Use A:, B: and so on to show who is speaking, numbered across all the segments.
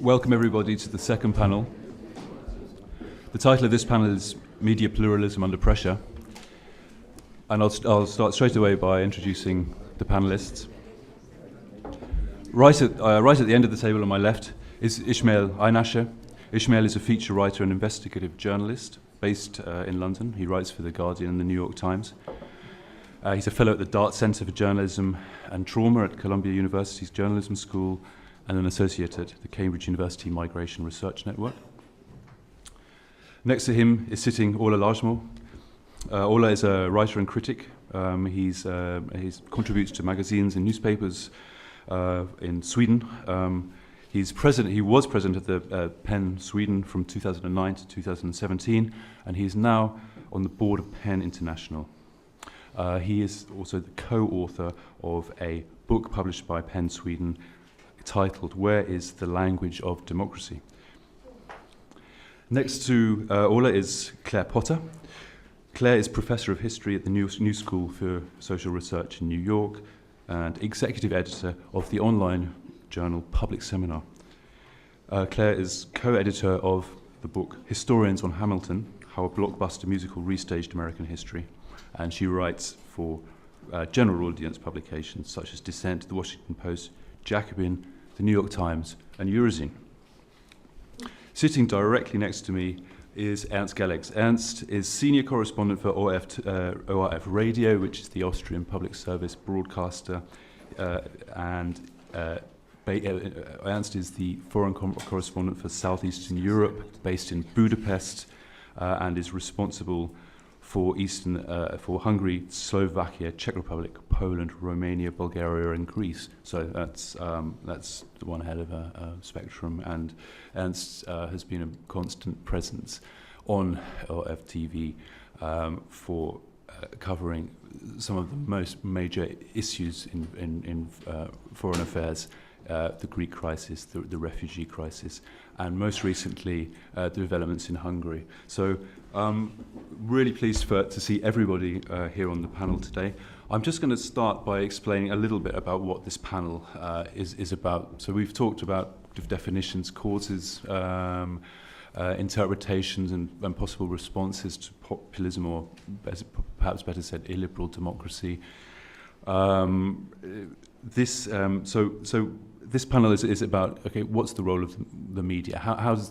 A: welcome everybody to the second panel. The title of this panel is Media Pluralism Under Pressure. And I'll start straight away by introducing the panellists. Right at the end of the table on my left is Ismail Einashe. Ismail is a feature writer and investigative journalist based in London. He writes for The Guardian and The New York Times. He's a fellow at the Dart Centre for Journalism and Trauma at Columbia University's Journalism School and an associate at the Cambridge University Migration Research Network. Next to him is sitting Ola Larsmo. Ola is a writer and critic. He contributes to magazines and newspapers in Sweden. He was president of the PEN Sweden from 2009 to 2017, and he is now on the board of PEN International. He is also the co-author of a book published by PEN Sweden titled "Where is the Language of Democracy?" Next to Ola is Claire Potter. Claire is Professor of History at the New School for Social Research in New York and Executive Editor of the online journal Public Seminar. Claire is co-editor of the book Historians on Hamilton, How a Blockbuster Musical Restaged American History, and she writes for general audience publications such as Dissent, The Washington Post, Jacobin, The New York Times, and Eurozine. Sitting directly next to me is Ernst Gelegs. Ernst is senior correspondent for ORF Radio, which is the Austrian public service broadcaster, and Ernst is the foreign correspondent for Southeastern Europe, based in Budapest, and is responsible for for Hungary, Slovakia, Czech Republic, Poland, Romania, Bulgaria, and Greece. So that's the one head of a spectrum, and Ernst has been a constant presence on OFTV for covering some of the most major issues in foreign affairs, the Greek crisis, the refugee crisis, and most recently the developments in Hungary. So really pleased to see everybody here on the panel today. I'm just going to start by explaining a little bit about what this panel is about. So we've talked about definitions, causes, interpretations, and possible responses to populism, or perhaps better said, illiberal democracy. This panel is about, okay, what's the role of the media?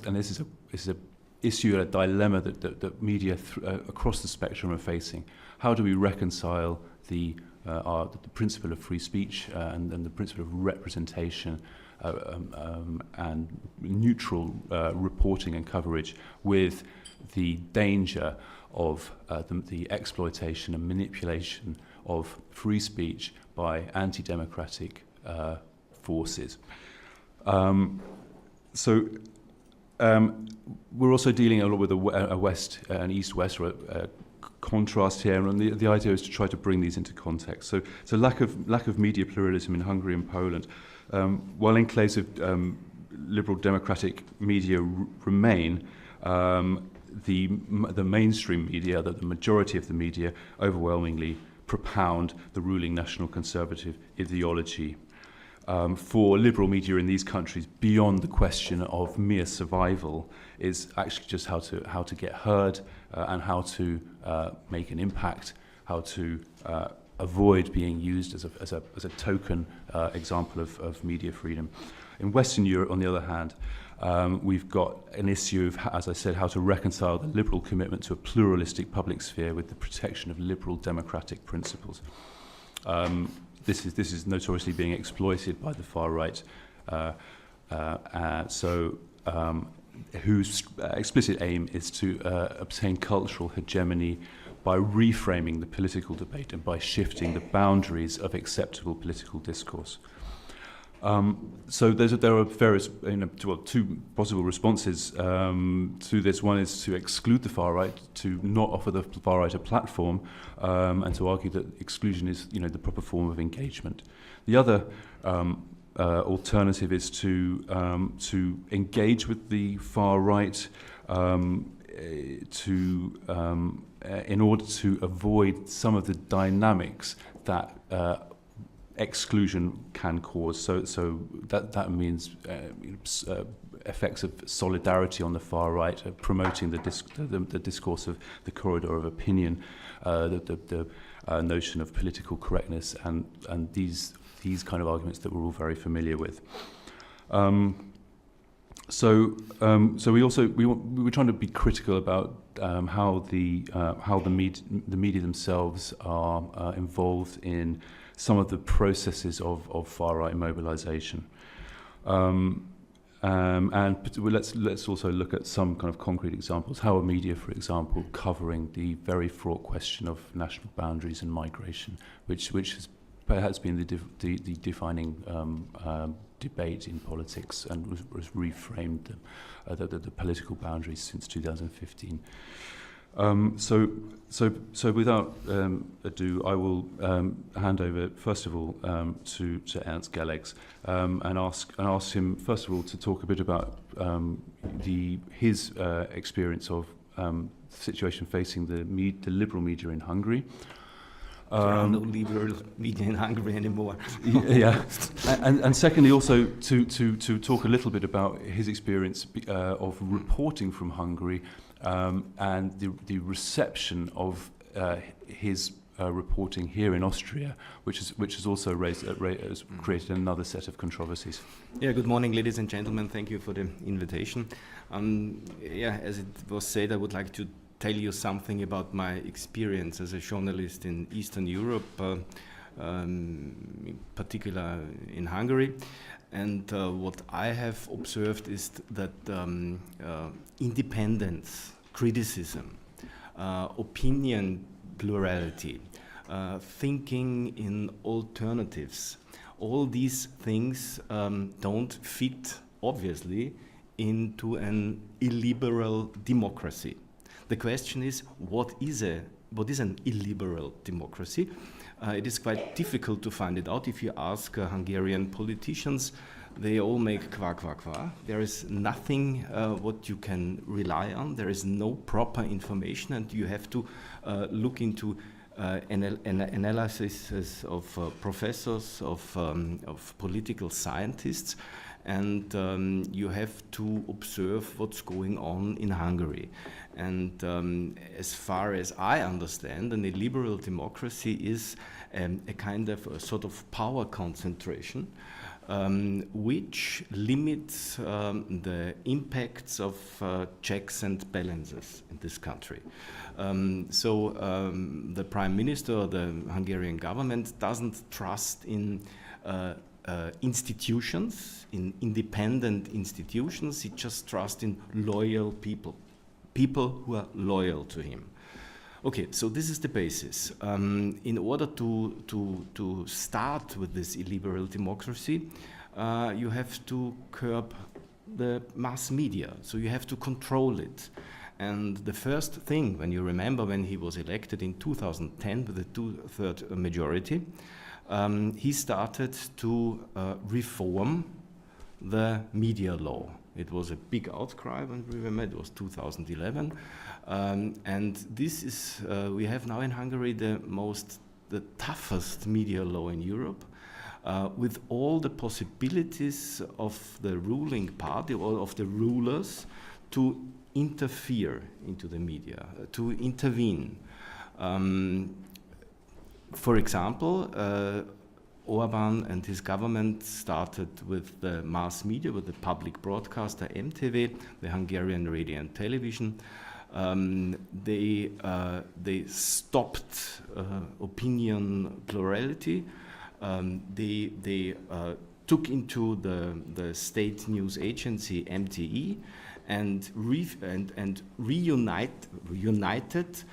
A: And this is a issue, a dilemma that media across the spectrum are facing. How do we reconcile the principle of free speech and the principle of representation and neutral reporting and coverage with the danger of the exploitation and manipulation of free speech by anti-democratic forces? We're also dealing a lot with a West and East-West contrast here, and the idea is to try to bring these into context. So lack of media pluralism in Hungary and Poland, while enclaves of liberal democratic media remain, the mainstream media, the majority of the media, overwhelmingly propound the ruling national conservative ideology. For liberal media in these countries, beyond the question of mere survival, is actually just how to get heard and how to make an impact, how to avoid being used as a token example of media freedom. In Western Europe, on the other hand, we've got an issue of, as I said, how to reconcile the liberal commitment to a pluralistic public sphere with the protection of liberal democratic principles. This is notoriously being exploited by the far right, whose explicit aim is to obtain cultural hegemony by reframing the political debate and by shifting the boundaries of acceptable political discourse. So there are various, two possible responses to this. One is to exclude the far right, to not offer the far right a platform, and to argue that exclusion is, the proper form of engagement. The other alternative is to engage with the far right in order to avoid some of the dynamics that exclusion can cause. So that means effects of solidarity on the far right, promoting the discourse of the corridor of opinion, the notion of political correctness, and these kind of arguments that we're all very familiar with. So we were trying to be critical about how the media themselves are involved in some of the processes of far right mobilization, and let's also look at some kind of concrete examples. How are media, for example, covering the very fraught question of national boundaries and migration, which has perhaps been the defining debate in politics and was reframed the political boundaries since 2015. So without ado, I will hand over first of all to Ernst Gelegs and ask him first of all to talk a bit about his experience of the situation facing the liberal media in Hungary.
B: There are no liberal media in Hungary anymore.
A: Yeah, and secondly, also to talk a little bit about his experience of reporting from Hungary and the reception of his reporting here in Austria, which has also has created another set of controversies.
B: Yeah, good morning, ladies and gentlemen. Thank you for the invitation. As it was said, I would like to tell you something about my experience as a journalist in Eastern Europe, in particular in Hungary. And what I have observed is that independence, criticism, opinion plurality, thinking in alternatives, all these things don't fit, obviously, into an illiberal democracy. The question is, what is an illiberal democracy? It is quite difficult to find it out. If you ask Hungarian politicians, they all make qua qua qua. There is nothing what you can rely on. There is no proper information, and you have to look into analysis of professors, of political scientists, and you have to observe what's going on in Hungary. And as far as I understand, an illiberal democracy is a kind of a sort of power concentration which limits the impacts of checks and balances in this country. The Prime Minister or the Hungarian government doesn't trust in institutions, in independent institutions. It just trusts in loyal people who are loyal to him. Okay, so this is the basis. In order to start with this illiberal democracy, you have to curb the mass media, so you have to control it. And the first thing, when you remember when he was elected in 2010 with a 2/3 majority, he started to reform the media law. It was a big outcry when we remember, it was 2011. And this is, we have now in Hungary the toughest media law in Europe, with all the possibilities of the ruling party or of the rulers to interfere into the media, to intervene. For example, Orban and his government started with the mass media, with the public broadcaster MTV, the Hungarian radio and television. They stopped opinion plurality. They took into the state news agency MTE and reunited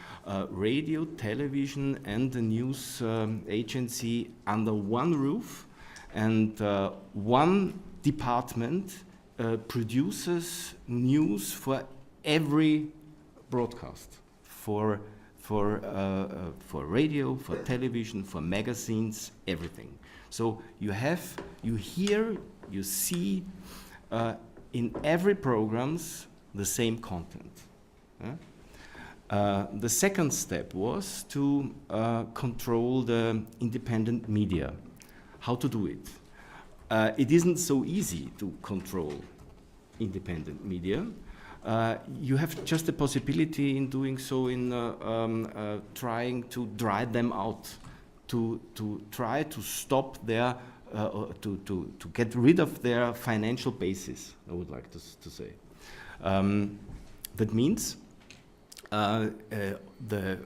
B: radio, television, and the news agency under one roof, and one department produces news for every broadcast, for radio, for television, for magazines, everything. So you hear, you see in every programs the same content. The second step was to control the independent media. How to do it? It isn't so easy to control independent media. You have just the possibility in doing so in trying to dry them out, to try to stop their, to get rid of their financial basis, I would like to say. That means the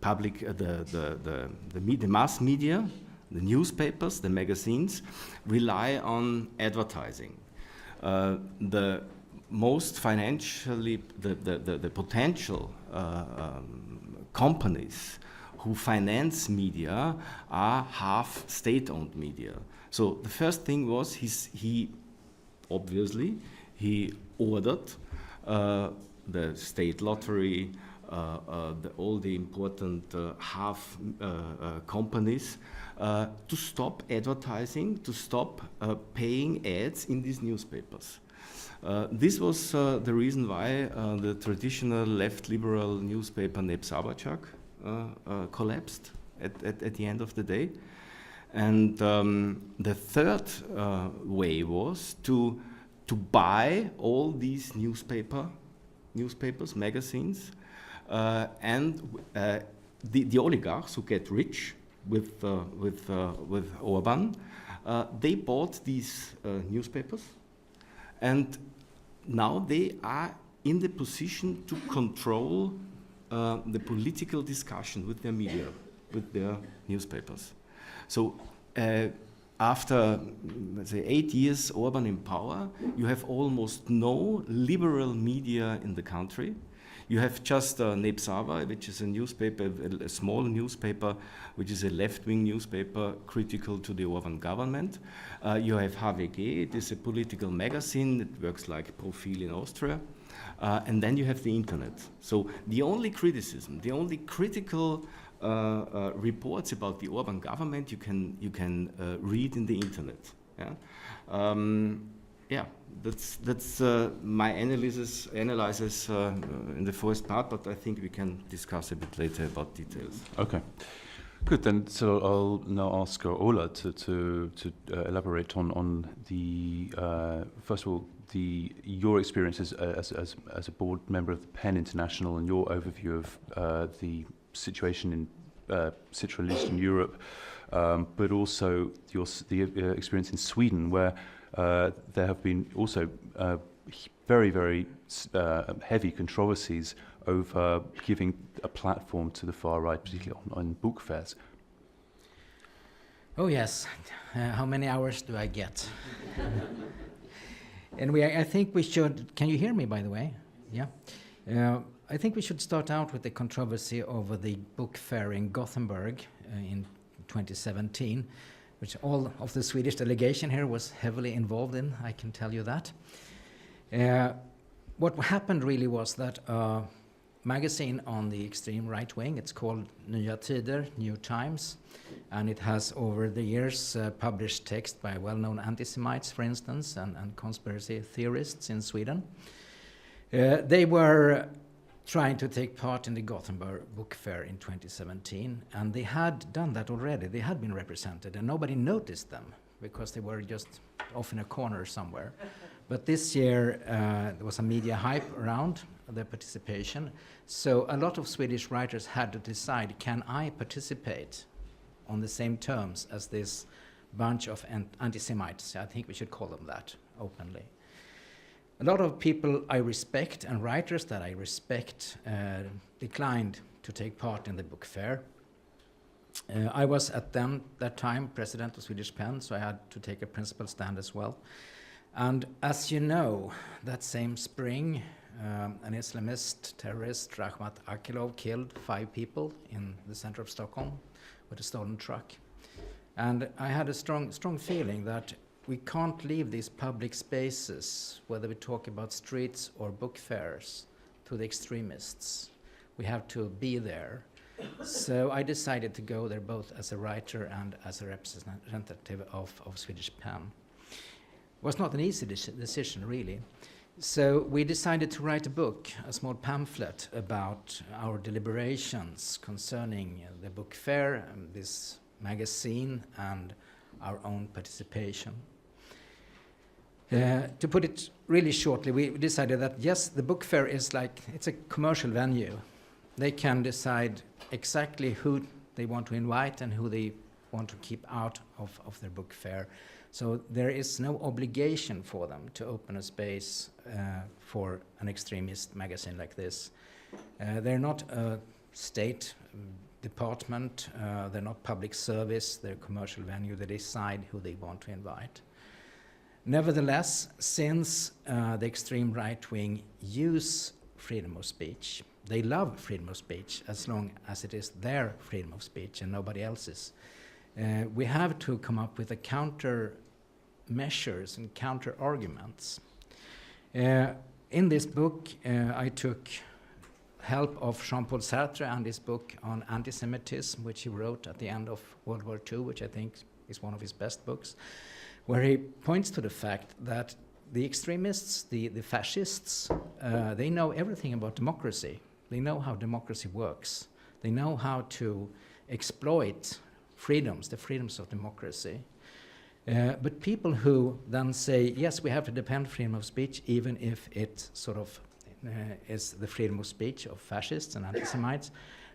B: public, the mass media, the newspapers, the magazines, rely on advertising. The most financially, the potential companies who finance media are half state-owned media. So the first thing was he ordered the state lottery, all the important half companies to stop advertising, to stop paying ads in these newspapers. This was the reason why the traditional left liberal newspaper Népszabadság collapsed at the end of the day. And the third way was to buy all these newspapers, magazines, and the oligarchs who get rich with Orban, they bought these newspapers, and now they are in the position to control the political discussion with their media, with their newspapers. So after, let's say, 8 years Orban in power, you have almost no liberal media in the country. You have just Népszava, which is a newspaper, a small newspaper, which is a left-wing newspaper critical to the Orban government. You have HVG, it is a political magazine that works like Profil in Austria. And then you have the internet. So the only criticism, the only critical reports about the Orban government you can read in the internet. Yeah, that's my analysis in the first part, but I think we can discuss a bit later about details.
A: Okay, good. Then, so I'll now ask Ola to elaborate on the first of all your experiences as a board member of the PEN International and your overview of the situation in Central and Eastern Europe, but also the experience in Sweden, where there have been also very, very heavy controversies over giving a platform to the far right, particularly on book fairs.
C: Oh yes, how many hours do I get? And I think we should, can you hear me by the way? Yeah. I think we should start out with the controversy over the book fair in Gothenburg in 2017, which all of the Swedish delegation here was heavily involved in, I can tell you that. What happened really was that a magazine on the extreme right wing, it's called Nya Tider, New Times, and it has over the years published text by well-known anti-Semites, for instance, and conspiracy theorists in Sweden. They were trying to take part in the Gothenburg Book Fair in 2017, and they had done that already. They had been represented, and nobody noticed them because they were just off in a corner somewhere. But this year, there was a media hype around their participation, so a lot of Swedish writers had to decide, can I participate on the same terms as this bunch of anti-Semites? I think we should call them that openly. A lot of people I respect and writers that I respect declined to take part in the book fair. I was at that time president of Swedish PEN, so I had to take a principal stand as well. And as you know, that same spring, an Islamist terrorist, Rahmat Akilov, killed 5 people in the center of Stockholm with a stolen truck. And I had a strong feeling that we can't leave these public spaces, whether we talk about streets or book fairs, to the extremists. We have to be there. So I decided to go there both as a writer and as a representative of Swedish PEN. It was not an easy decision, really. So we decided to write a book, a small pamphlet about our deliberations concerning the book fair, this magazine, and our own participation. To put it really shortly, we decided that yes, the book fair is like, it's a commercial venue. They can decide exactly who they want to invite and who they want to keep out of their book fair. So there is no obligation for them to open a space for an extremist magazine like this. They're not a state department, they're not public service, they're a commercial venue. They decide who they want to invite. Nevertheless, since the extreme right wing use freedom of speech, they love freedom of speech as long as it is their freedom of speech and nobody else's. We have to come up with a counter measures and counter arguments. In this book, I took help of Jean-Paul Sartre and his book on anti-Semitism, which he wrote at the end of World War II, which I think is one of his best books, where he points to the fact that the extremists, the fascists, they know everything about democracy. They know how democracy works. They know how to exploit freedoms, the freedoms of democracy. But people who then say, yes, we have to defend freedom of speech, even if it sort of is the freedom of speech of fascists and anti-Semites,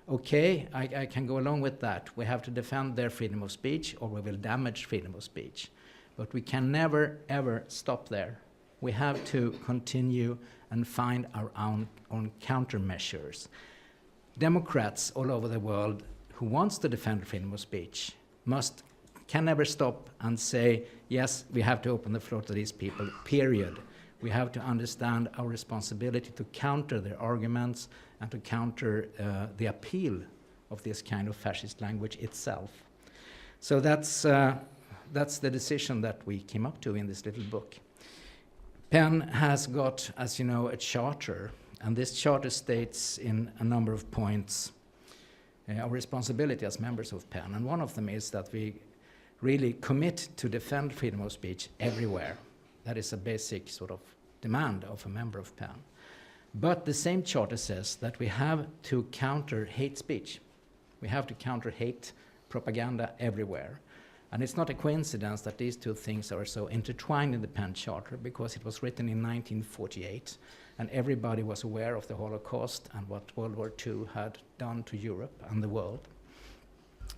C: okay, I can go along with that. We have to defend their freedom of speech or we will damage freedom of speech. But we can never, ever stop there. We have to continue and find our own countermeasures. Democrats all over the world who wants to defend freedom of speech can never stop and say, yes, we have to open the floor to these people, period. We have to understand our responsibility to counter their arguments and to counter the appeal of this kind of fascist language itself. So that's the decision that we came up to in this little book. PEN has got, as you know, a charter, and this charter states in a number of points our responsibility as members of PEN, and one of them is that we really commit to defend freedom of speech everywhere. That is a basic sort of demand of a member of PEN. But the same charter says that we have to counter hate speech. We have to counter hate propaganda everywhere. And it's not a coincidence that these two things are so intertwined in the PEN Charter, because it was written in 1948, and everybody was aware of the Holocaust and what World War II had done to Europe and the world.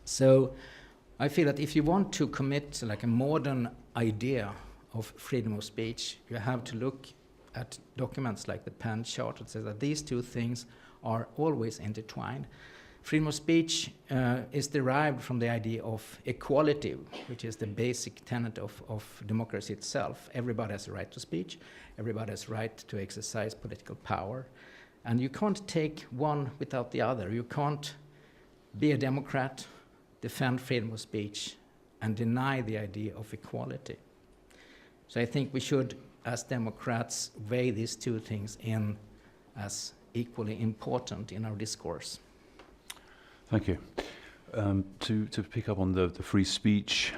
C: So I feel that if you want to commit to like a modern idea of freedom of speech, you have to look at documents like the PEN Charter that says that these two things are always intertwined. Freedom of speech is derived from the idea of equality, which is the basic tenet of democracy itself. Everybody has a right to speech. Everybody has a right to exercise political power. And you can't take one without the other. You can't be a Democrat, defend freedom of speech, and deny the idea of equality. So I think we should, as Democrats, weigh these two things in as equally important in our discourse.
A: Thank you. To pick up on the free speech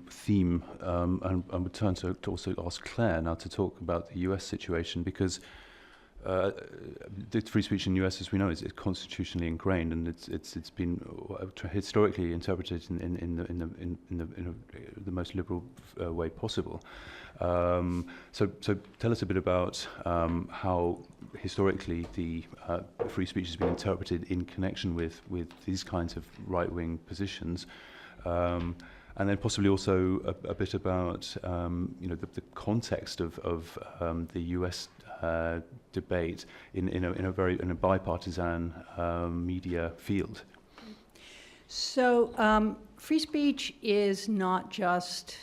A: theme, and return to also ask Claire now to talk about the US situation, because the free speech in the US, as we know, is constitutionally ingrained, and it's been historically interpreted in the most liberal way possible. So tell us a bit about how historically the free speech has been interpreted in connection with these kinds of right-wing positions, and then possibly also a bit about the context of the US debate in a bipartisan media field.
D: So free speech is not just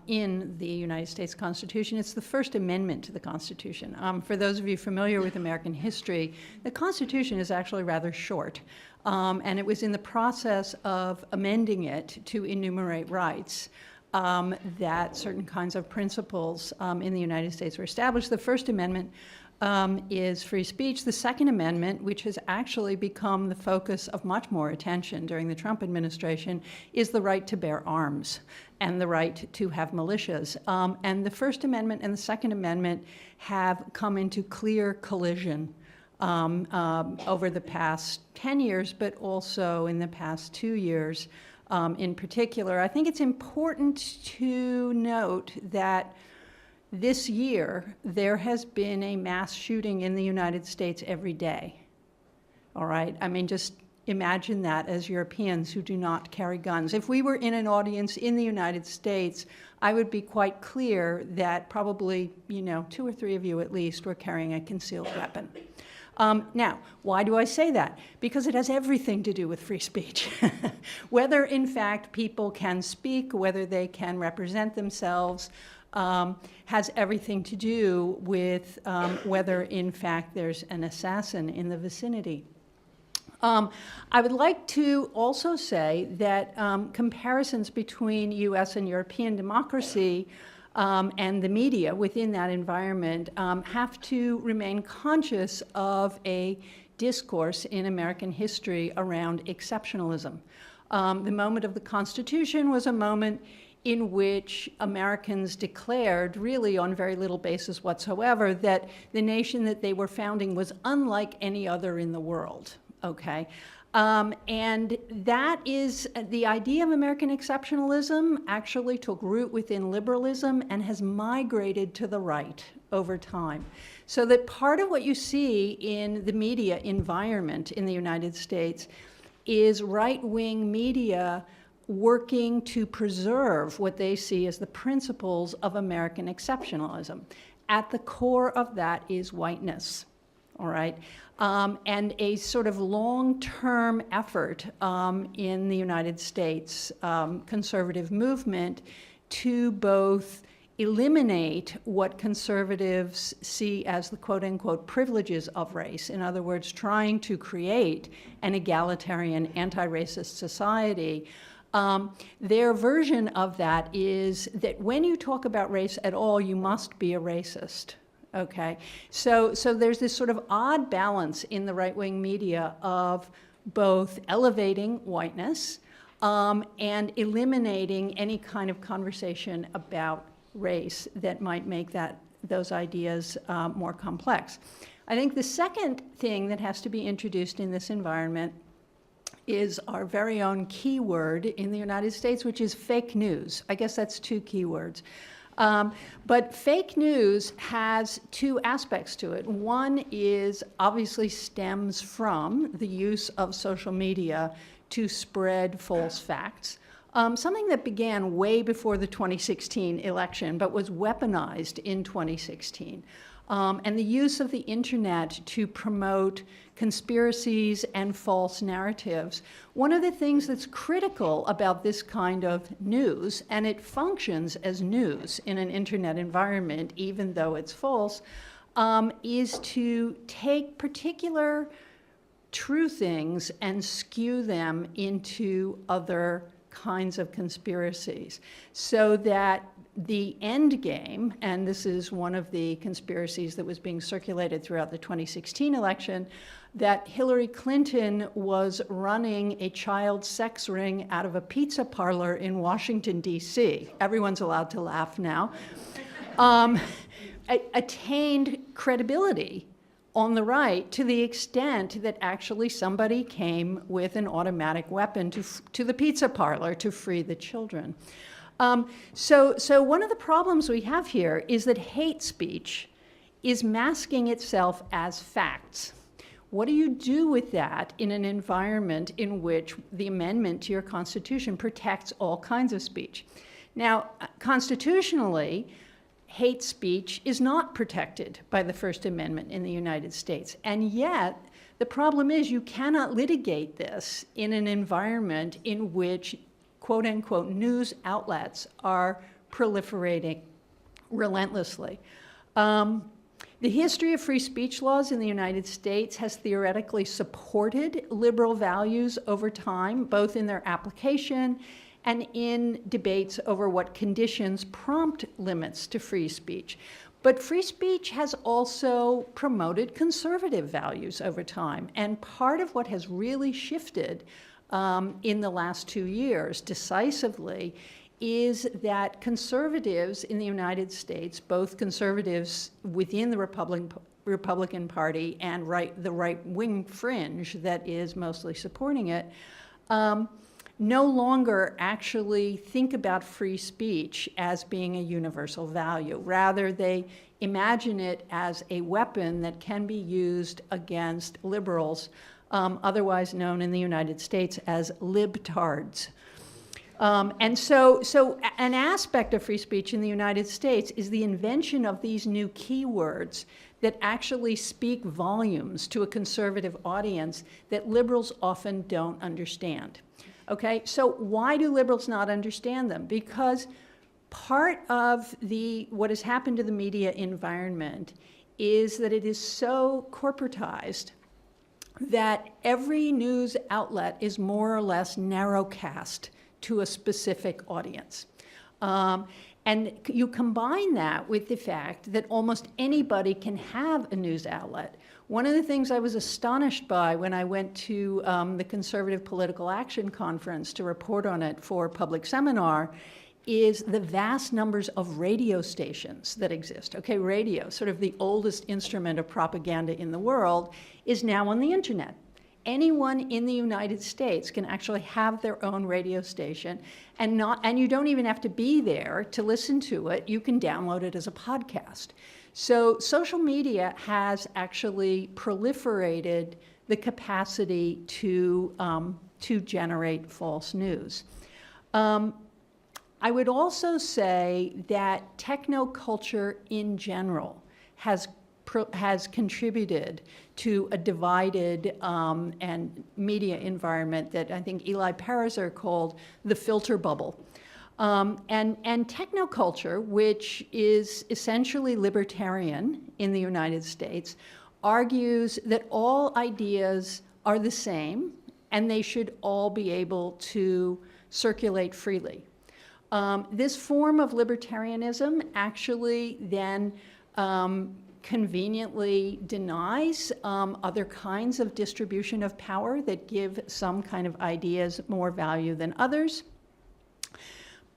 D: in the United States Constitution. It's the First Amendment to the Constitution. For those of you familiar with American history, the Constitution is actually rather short. And it was in the process of amending it to enumerate rights that certain kinds of principles in the United States were established. The First Amendment is free speech. The Second Amendment, which has actually become the focus of much more attention during the Trump administration, is the right to bear arms and the right to have militias. And the First Amendment and the Second Amendment have come into clear collision over the past 10 years, but also in the past 2 years in particular. I think it's important to note that this year, there has been a mass shooting in the United States every day. All right? I mean, just imagine that as Europeans who do not carry guns. If we were in an audience in the United States, I would be quite clear that probably, 2 or 3 of you at least were carrying a concealed weapon. Now, why do I say that? Because it has everything to do with free speech. Whether, in fact, people can speak, whether they can represent themselves, has everything to do with whether, in fact, there's an assassin in the vicinity. I would like to also say that comparisons between US and European democracy and the media within that environment have to remain conscious of a discourse in American history around exceptionalism. The moment of the Constitution was a moment in which Americans declared, really on very little basis whatsoever, that the nation that they were founding was unlike any other in the world, okay? And that is, the idea of American exceptionalism actually took root within liberalism and has migrated to the right over time. So that part of what you see in the media environment in the United States is right-wing media working to preserve what they see as the principles of American exceptionalism. At the core of that is whiteness, all right? And a sort of long-term effort in the United States conservative movement to both eliminate what conservatives see as the quote-unquote privileges of race. In other words, trying to create an egalitarian, anti-racist society. Their version of that is that when you talk about race at all, you must be a racist. Okay, so there's this sort of odd balance in the right-wing media of both elevating whiteness and eliminating any kind of conversation about race that might make those ideas more complex. I think the second thing that has to be introduced in this environment is our very own keyword in the United States, which is fake news. I guess that's 2 keywords. But fake news has 2 aspects to it. One is obviously stems from the use of social media to spread false facts. Something that began way before the 2016 election, but was weaponized in 2016. And the use of the internet to promote conspiracies and false narratives. One of the things that's critical about this kind of news, and it functions as news in an internet environment, even though it's false, is to take particular true things and skew them into other kinds of conspiracies, so that the end game, and this is one of the conspiracies that was being circulated throughout the 2016 election, that Hillary Clinton was running a child sex ring out of a pizza parlor in Washington, D.C. Everyone's allowed to laugh now. Attained credibility on the right to the extent that actually somebody came with an automatic weapon to the pizza parlor to free the children. So one of the problems we have here is that hate speech is masking itself as facts. What do you do with that in an environment in which the amendment to your Constitution protects all kinds of speech? Now, constitutionally, hate speech is not protected by the First Amendment in the United States. And yet, the problem is you cannot litigate this in an environment in which quote-unquote news outlets are proliferating relentlessly. The history of free speech laws in the United States has theoretically supported liberal values over time, both in their application and in debates over what conditions prompt limits to free speech. But free speech has also promoted conservative values over time. And part of what has really shifted in the last 2 years decisively is that conservatives in the United States, both conservatives within the Republican Party and the right-wing fringe that is mostly supporting it, no longer actually think about free speech as being a universal value. Rather, they imagine it as a weapon that can be used against liberals, otherwise known in the United States as libtards. And so an aspect of free speech in the United States is the invention of these new keywords that actually speak volumes to a conservative audience that liberals often don't understand. Okay, so why do liberals not understand them? Because part of what has happened to the media environment is that it is so corporatized that every news outlet is more or less narrowcast to a specific audience. And you combine that with the fact that almost anybody can have a news outlet. One of the things I was astonished by when I went to the Conservative Political Action Conference to report on it for Public Seminar is the vast numbers of radio stations that exist. Okay, radio, sort of the oldest instrument of propaganda in the world, is now on the internet. Anyone in the United States can actually have their own radio station, and you don't even have to be there to listen to it. You can download it as a podcast. So social media has actually proliferated the capacity to generate false news. I would also say that technoculture in general has contributed to a divided and media environment that I think Eli Pariser called the filter bubble. And technoculture, which is essentially libertarian in the United States, argues that all ideas are the same and they should all be able to circulate freely. This form of libertarianism actually then conveniently denies other kinds of distribution of power that give some kind of ideas more value than others.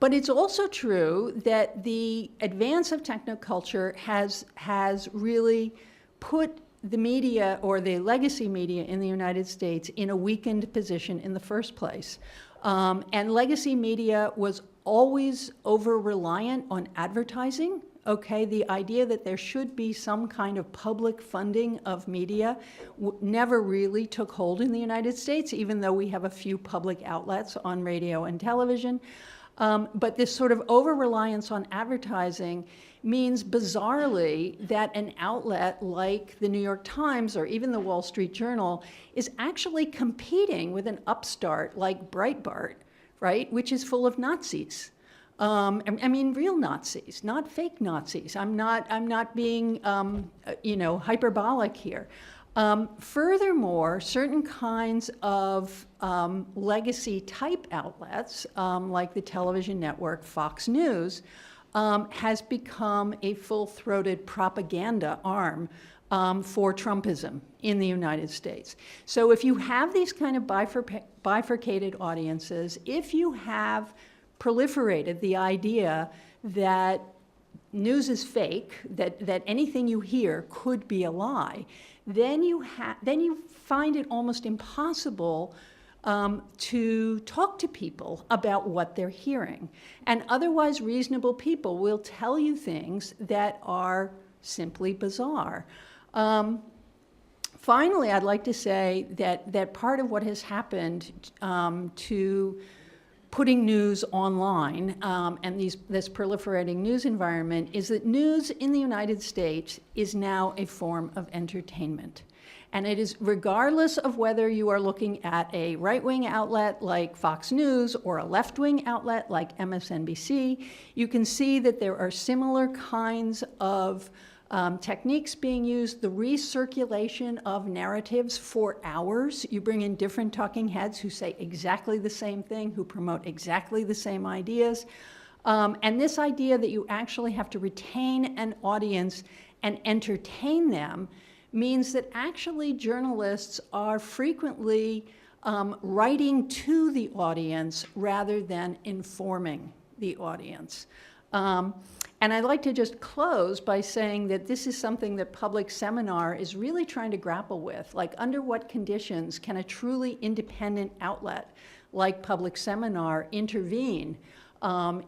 D: But it's also true that the advance of technoculture has really put the media, or the legacy media in the United States, in a weakened position in the first place. And legacy media was always over-reliant on advertising. Okay, the idea that there should be some kind of public funding of media never really took hold in the United States, even though we have a few public outlets on radio and television. But this sort of over-reliance on advertising means, bizarrely, that an outlet like the New York Times or even the Wall Street Journal is actually competing with an upstart like Breitbart, right, which is full of Nazis. I mean, real Nazis, not fake Nazis. I'm not being, hyperbolic here. Furthermore, certain kinds of legacy-type outlets, like the television network Fox News, has become a full-throated propaganda arm for Trumpism in the United States. So if you have these kind of bifurcated audiences, if you have proliferated the idea that news is fake, that anything you hear could be a lie, then you find it almost impossible to talk to people about what they're hearing. And otherwise reasonable people will tell you things that are simply bizarre. Finally, I'd like to say that part of what has happened to putting news online and this proliferating news environment is that news in the United States is now a form of entertainment. And it is, regardless of whether you are looking at a right-wing outlet like Fox News or a left-wing outlet like MSNBC, you can see that there are similar kinds of techniques being used, the recirculation of narratives for hours. You bring in different talking heads who say exactly the same thing, who promote exactly the same ideas. And this idea that you actually have to retain an audience and entertain them means that actually journalists are frequently writing to the audience rather than informing the audience. And I'd like to just close by saying that this is something that Public Seminar is really trying to grapple with. Like, under what conditions can a truly independent outlet like Public Seminar intervene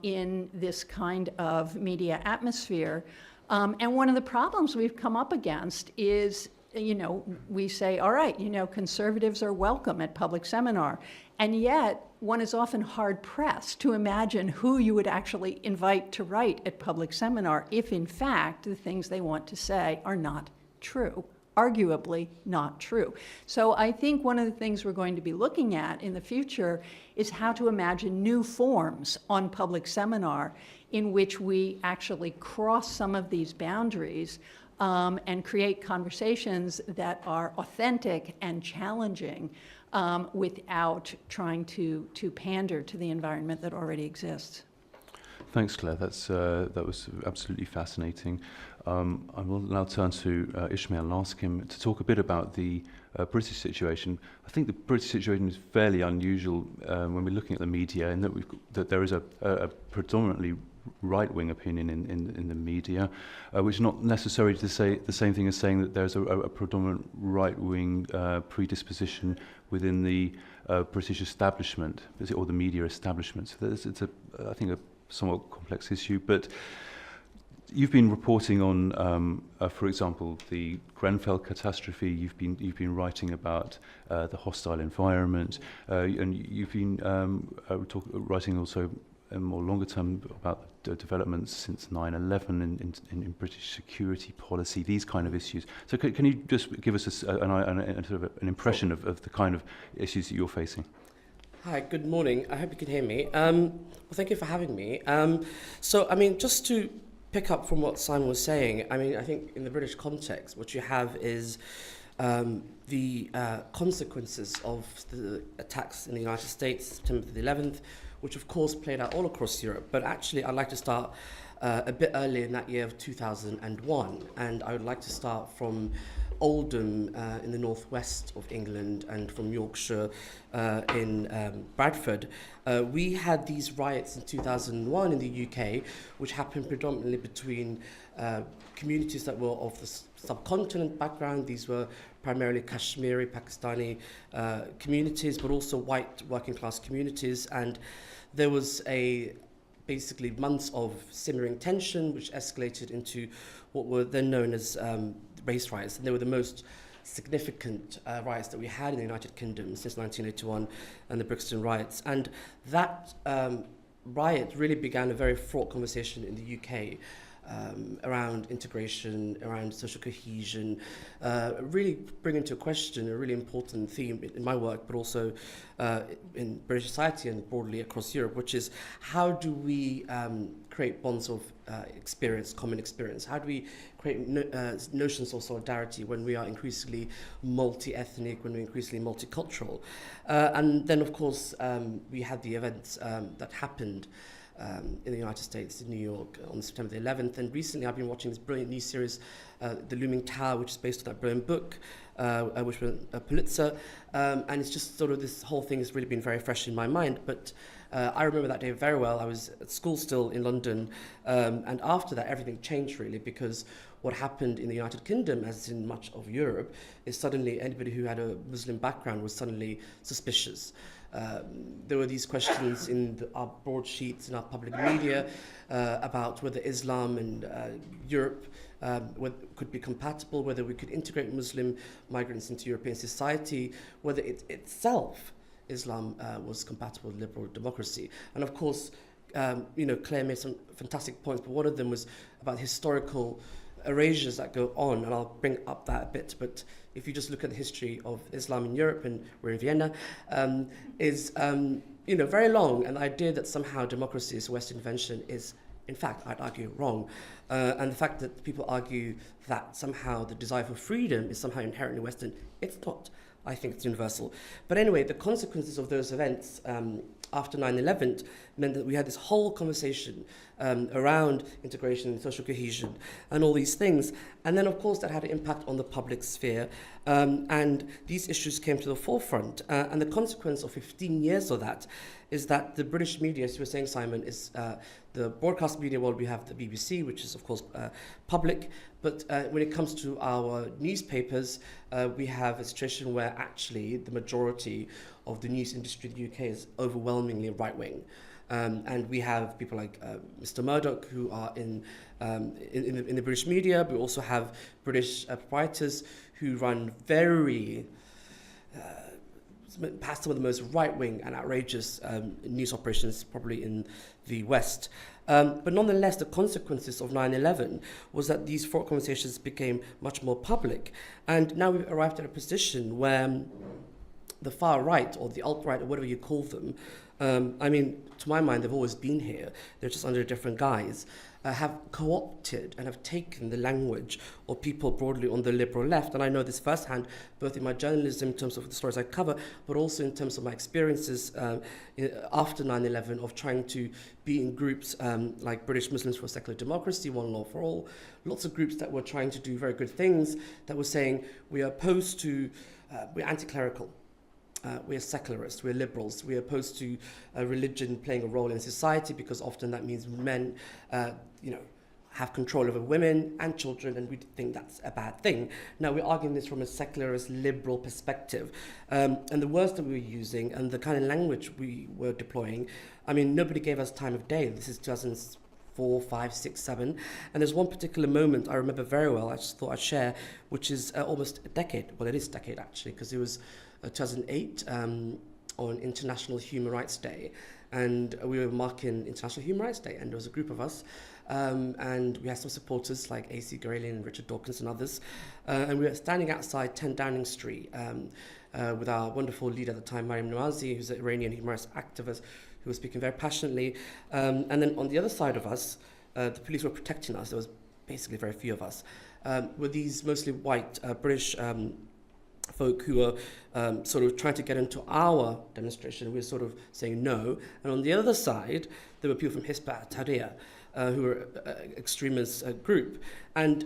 D: in this kind of media atmosphere. And one of the problems we've come up against is, we say, all right, conservatives are welcome at Public Seminar. And yet, one is often hard-pressed to imagine who you would actually invite to write at Public Seminar if, in fact, the things they want to say are not true, arguably not true. So I think one of the things we're going to be looking at in the future is how to imagine new forms on Public Seminar in which we actually cross some of these boundaries and create conversations that are authentic and challenging without trying to pander to the environment that already exists.
A: Thanks, Claire. That was absolutely fascinating. I will now turn to Ismail and ask him to talk a bit about the British situation. I think the British situation is fairly unusual when we're looking at the media, in that there is a predominantly right-wing opinion in the media, which is not necessarily to say the same thing as saying that there's a predominant right-wing predisposition within the British establishment, or the media establishment. So it's I think a somewhat complex issue, but you've been reporting on, for example, the Grenfell catastrophe. You've been writing about the hostile environment, and you've been writing also more longer term about the developments since 9/11 in British security policy, these kind of issues. So can you just give us sort of an impression of the kind of issues that you're facing?
E: Hi, good morning. I hope you can hear me. Well, thank you for having me. So, just to pick up from what Simon was saying, I think in the British context, what you have is the consequences of the attacks in the United States, September the 11th, which of course played out all across Europe. But actually, I'd like to start a bit earlier in that year of 2001, and I would like to start from Oldham in the northwest of England and from Yorkshire in Bradford. We had these riots in 2001 in the UK, which happened predominantly between communities that were of the subcontinent background. These were primarily Kashmiri, Pakistani communities, but also white working class communities. And there was basically months of simmering tension, which escalated into what were then known as race riots. And they were the most significant riots that we had in the United Kingdom since 1981 and the Brixton riots. And that riot really began a very fraught conversation in the UK around integration, around social cohesion, really bring into question a really important theme in my work, but also in British society and broadly across Europe, which is how do we create bonds of experience, common experience? How do we create notions of solidarity when we are increasingly multi-ethnic, when we're increasingly multicultural? And then, of course, we had the events that happened in the United States, in New York, on September the 11th. And recently I've been watching this brilliant new series, The Looming Tower, which is based on that brilliant book, which won a Pulitzer. And it's just sort of this whole thing has really been very fresh in my mind. But I remember that day very well. I was at school still in London. And after that, everything changed really, because what happened in the United Kingdom, as in much of Europe, is suddenly anybody who had a Muslim background was suddenly suspicious. There were these questions in our broadsheets in our public media about whether Islam and Europe could be compatible, whether we could integrate Muslim migrants into European society, whether it itself, Islam, was compatible with liberal democracy. And of course, Claire made some fantastic points, but one of them was about historical erasures that go on, and I'll bring up that a bit. But if you just look at the history of Islam in Europe, and we're in Vienna, is very long. And the idea that somehow democracy is a Western invention is, in fact, I'd argue, wrong. And the fact that people argue that somehow the desire for freedom is somehow inherently Western, it's not. I think it's universal. But anyway, the consequences of those events after 9/11 meant that we had this whole conversation around integration and social cohesion and all these things. And then, of course, that had an impact on the public sphere. And these issues came to the forefront. And the consequence of 15 years of that is that the British media, as you were saying, Simon, is the broadcast media world, we have the BBC, which is, of course, public. But when it comes to our newspapers, we have a situation where actually the majority of the news industry in the UK is overwhelmingly right-wing. And we have people like Mr. Murdoch who are in the British media. We also have British proprietors who run very, perhaps some of the most right-wing and outrageous news operations probably in the West. But nonetheless, the consequences of 9/11 was that these four conversations became much more public. And now we've arrived at a position where the far right, or the alt-right, or whatever you call them, I mean, to my mind, they've always been here. They're just under a different guise, have co-opted and have taken the language of people broadly on the liberal left. And I know this firsthand, both in my journalism, in terms of the stories I cover, but also in terms of my experiences after 9/11 of trying to be in groups like British Muslims for Secular Democracy, One Law for All, lots of groups that were trying to do very good things, that were saying we are opposed to, we're anti-clerical. We're secularists, we're liberals, we're opposed to religion playing a role in society because often that means men, have control over women and children, and we think that's a bad thing. Now we're arguing this from a secularist, liberal perspective, and the words that we were using and the kind of language we were deploying, I mean, nobody gave us time of day. This is 2004, 5, 6, 7, and there's one particular moment I remember very well, I just thought I'd share, which is almost a decade, well it is a decade actually, because it was 2008 on International Human Rights Day, and we were marking International Human Rights Day, and there was a group of us, and we had some supporters like A.C. Garelian and Richard Dawkins and others, and we were standing outside 10 Downing Street with our wonderful leader at the time, Mariam Nouazi, who's an Iranian human rights activist who was speaking very passionately, and then on the other side of us, the police were protecting us. There was basically very few of us, were these mostly white British folk who were sort of trying to get into our demonstration. We were sort of saying no. And on the other side, there were people from Hizb ut-Tahrir, who were an extremist group. And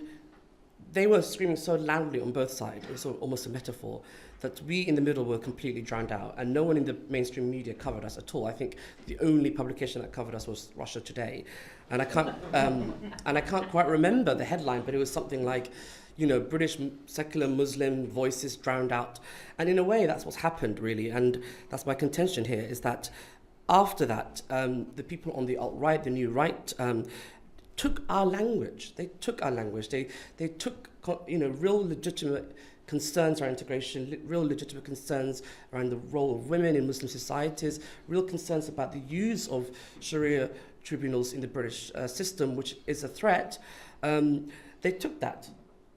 E: they were screaming so loudly on both sides, it was sort of almost a metaphor, that we in the middle were completely drowned out. And no one in the mainstream media covered us at all. I think the only publication that covered us was Russia Today. And I can't quite remember the headline, but it was something like, British secular Muslim voices drowned out. And in a way, that's what's happened, really. And that's my contention here, is that after that, the people on the alt-right, the new right, took our language. They took our language. They took, real legitimate concerns around integration, real legitimate concerns around the role of women in Muslim societies, real concerns about the use of Sharia tribunals in the British system, which is a threat. They took that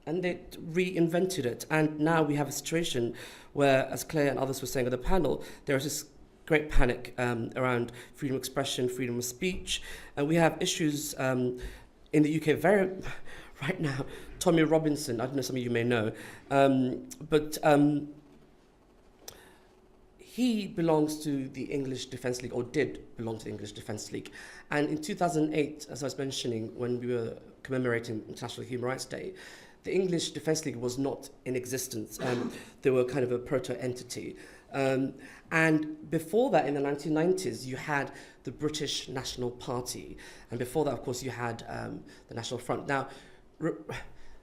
E: and they reinvented it. And now we have a situation where, as Claire and others were saying at the panel, there is this great panic around freedom of expression, freedom of speech. And we have issues in the UK right now. Tommy Robinson, I don't know, some of you may know, but he belongs to the English Defence League, or did belong to the English Defence League. And in 2008, as I was mentioning, when we were commemorating International Human Rights Day, the English Defence League was not in existence. They were kind of a proto-entity. And before that, in the 1990s, you had the British National Party. And before that, of course, you had the National Front. Now,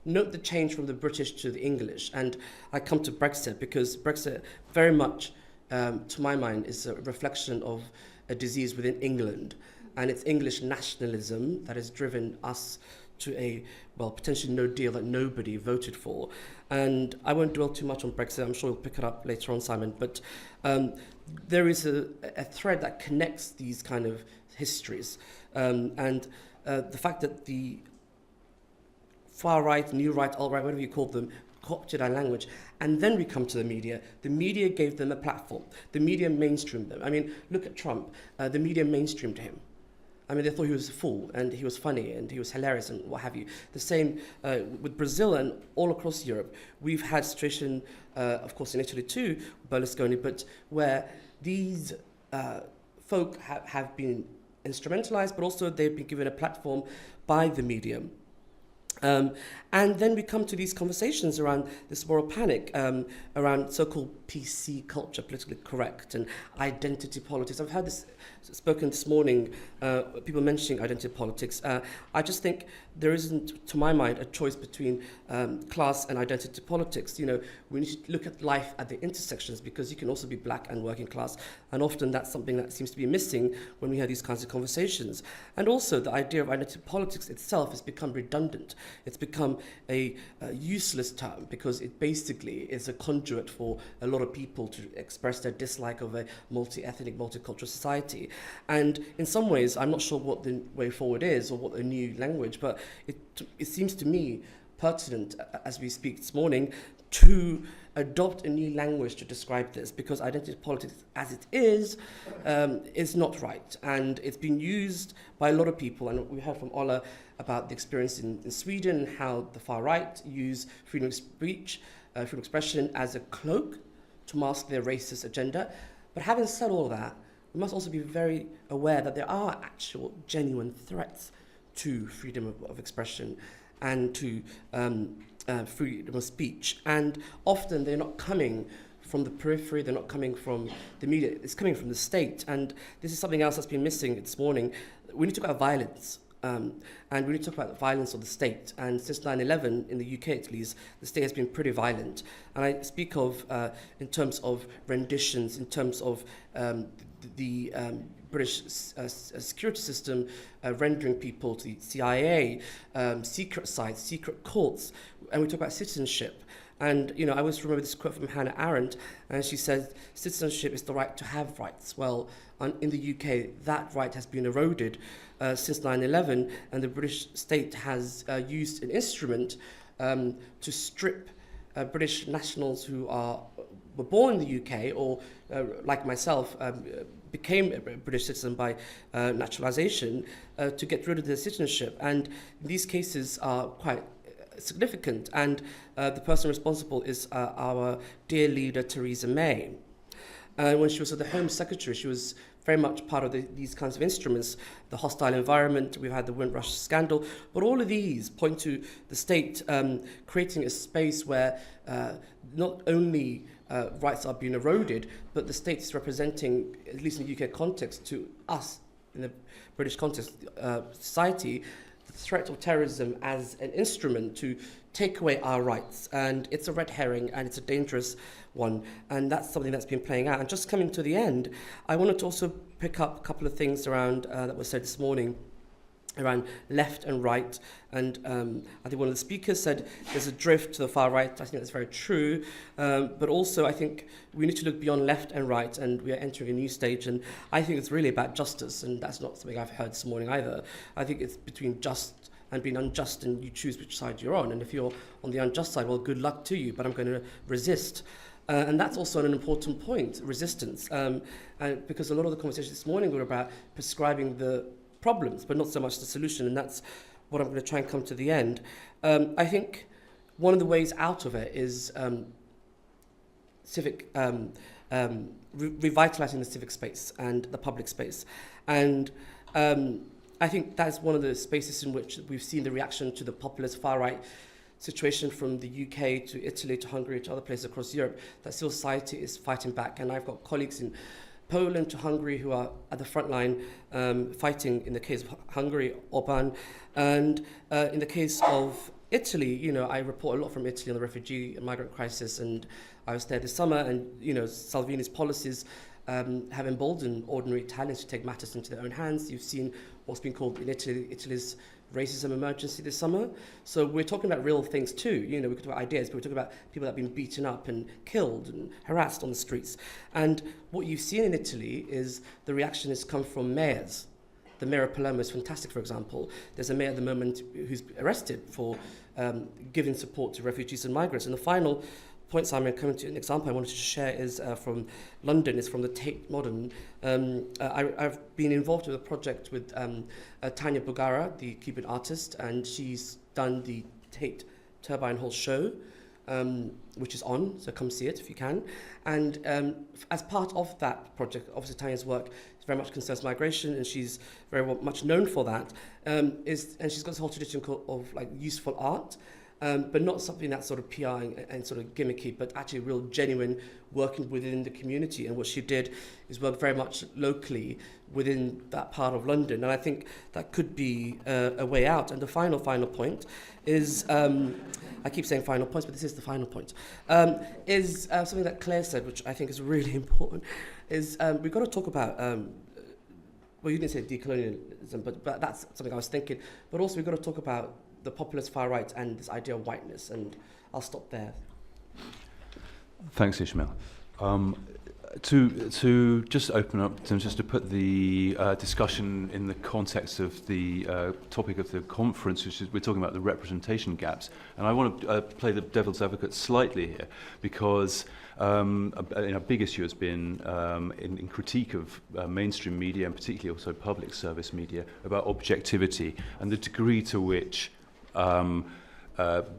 E: note the change from the British to the English. And I come to Brexit, because Brexit very much, to my mind, is a reflection of a disease within England. And it's English nationalism that has driven us to a, potentially no deal that nobody voted for. And I won't dwell too much on Brexit. I'm sure you'll pick it up later on, Simon. But there is a thread that connects these kind of histories. And the fact that the far right, new right, alt-right, whatever you call them, co-opted our language. And then we come to the media. The media gave them a platform. The media mainstreamed them. I mean, look at Trump. The media mainstreamed him. I mean, they thought he was a fool, and he was funny, and he was hilarious, and what have you. The same with Brazil and all across Europe. We've had situation, of course, in Italy too, Berlusconi, but where these folk have been instrumentalized, but also they've been given a platform by the media. And then we come to these conversations around this moral panic, around so-called PC culture, politically correct, and identity politics. I've heard this spoken this morning, people mentioning identity politics. I just think there isn't, to my mind, a choice between class and identity politics. You know, we need to look at life at the intersections, because you can also be black and working class, and often that's something that seems to be missing when we have these kinds of conversations. And also the idea of identity politics itself has become redundant. It's become a useless term, because it basically is a conduit for a lot of people to express their dislike of a multi-ethnic, multicultural society. And in some ways, I'm not sure what the way forward is or what the new language, but it seems to me pertinent, as we speak this morning, to adopt a new language to describe this, because identity politics as it is not right. And it's been used by a lot of people, and we heard from Ola about the experience in Sweden, and how the far right use freedom of speech, freedom of expression as a cloak to mask their racist agenda. But having said all that, we must also be very aware that there are actual genuine threats to freedom of expression and to freedom of speech. And often they're not coming from the periphery, they're not coming from the media, it's coming from the state. And this is something else that's been missing this morning. We need to talk about violence. And we need to talk about the violence of the state. And since 9/11, in the UK at least, the state has been pretty violent. And I speak of, in terms of renditions, in terms of the British security system rendering people to the CIA, secret sites, secret courts, and we talk about citizenship. And, you know, I always remember this quote from Hannah Arendt, and she says, citizenship is the right to have rights. Well, in the UK, that right has been eroded since 9/11, and the British state has used an instrument to strip British nationals who were born in the UK or, like myself, became a British citizen by naturalization to get rid of their citizenship. And these cases are quite significant, and the person responsible is our dear leader Theresa May. When she was the Home Secretary, she was very much part of these kinds of instruments, the hostile environment, we've had the Windrush scandal, but all of these point to the state creating a space where not only rights are being eroded, but the state is representing, at least in the UK context, to us, in the British context, society, the threat of terrorism as an instrument to take away our rights. And it's a red herring, and it's a dangerous one. And that's something that's been playing out. And just coming to the end, I wanted to also pick up a couple of things around that were said this morning around left and right. And I think one of the speakers said there's a drift to the far right. I think that's very true. But also I think we need to look beyond left and right, and we are entering a new stage. And I think it's really about justice, and that's not something I've heard this morning either. I think it's between just and being unjust, and you choose which side you're on. And if you're on the unjust side, well, good luck to you, but I'm going to resist. And that's also an important point, resistance. And because a lot of the conversations this morning were about prescribing the problems, but not so much the solution, and that's what I'm going to try and come to the end. I think one of the ways out of it is revitalizing the civic space and the public space. And I think that's one of the spaces in which we've seen the reaction to the populist far-right situation from the UK to Italy to Hungary to other places across Europe, that civil society is fighting back. And I've got colleagues in Poland to Hungary who are at the front line fighting, in the case of Hungary, Orban. And in the case of Italy, you know, I report a lot from Italy on the refugee and migrant crisis, and I was there this summer, and, you know, Salvini's policies have emboldened ordinary Italians to take matters into their own hands. You've seen what's been called in Italy's racism emergency this summer. So we're talking about real things too. You know, we could talk about ideas, but we're talking about people that have been beaten up and killed and harassed on the streets. And what you've seen in Italy is the reaction has come from mayors. The mayor of Palermo is fantastic, for example. There's a mayor at the moment who's arrested for giving support to refugees and migrants. And the final point, Simon, coming to an example I wanted to share is from London, is from the Tate Modern. I've been involved with a project with Tanya Bugara, the Cuban artist, and she's done the Tate Turbine Hall show, which is on, so come see it if you can. And as part of that project, obviously Tanya's work, very much concerns migration, and she's very much known for that. And she's got this whole tradition of like useful art, but not something that's sort of PR and sort of gimmicky, but actually real genuine working within the community. And what she did is work very much locally within that part of London. And I think that could be a way out. And the final point is, I keep saying final points, but this is the final point, is something that Claire said, which I think is really important, is we've got to talk about, well, you didn't say decolonialism, but that's something I was thinking, but also we've got to talk about the populist far right and this idea of whiteness, and I'll stop there.
A: Thanks, Ismail. To just open up, just to put the discussion in the context of the topic of the conference, which is we're talking about the representation gaps, and I want to play the devil's advocate slightly here, because a big issue has been in critique of mainstream media, and particularly also public service media, about objectivity and the degree to which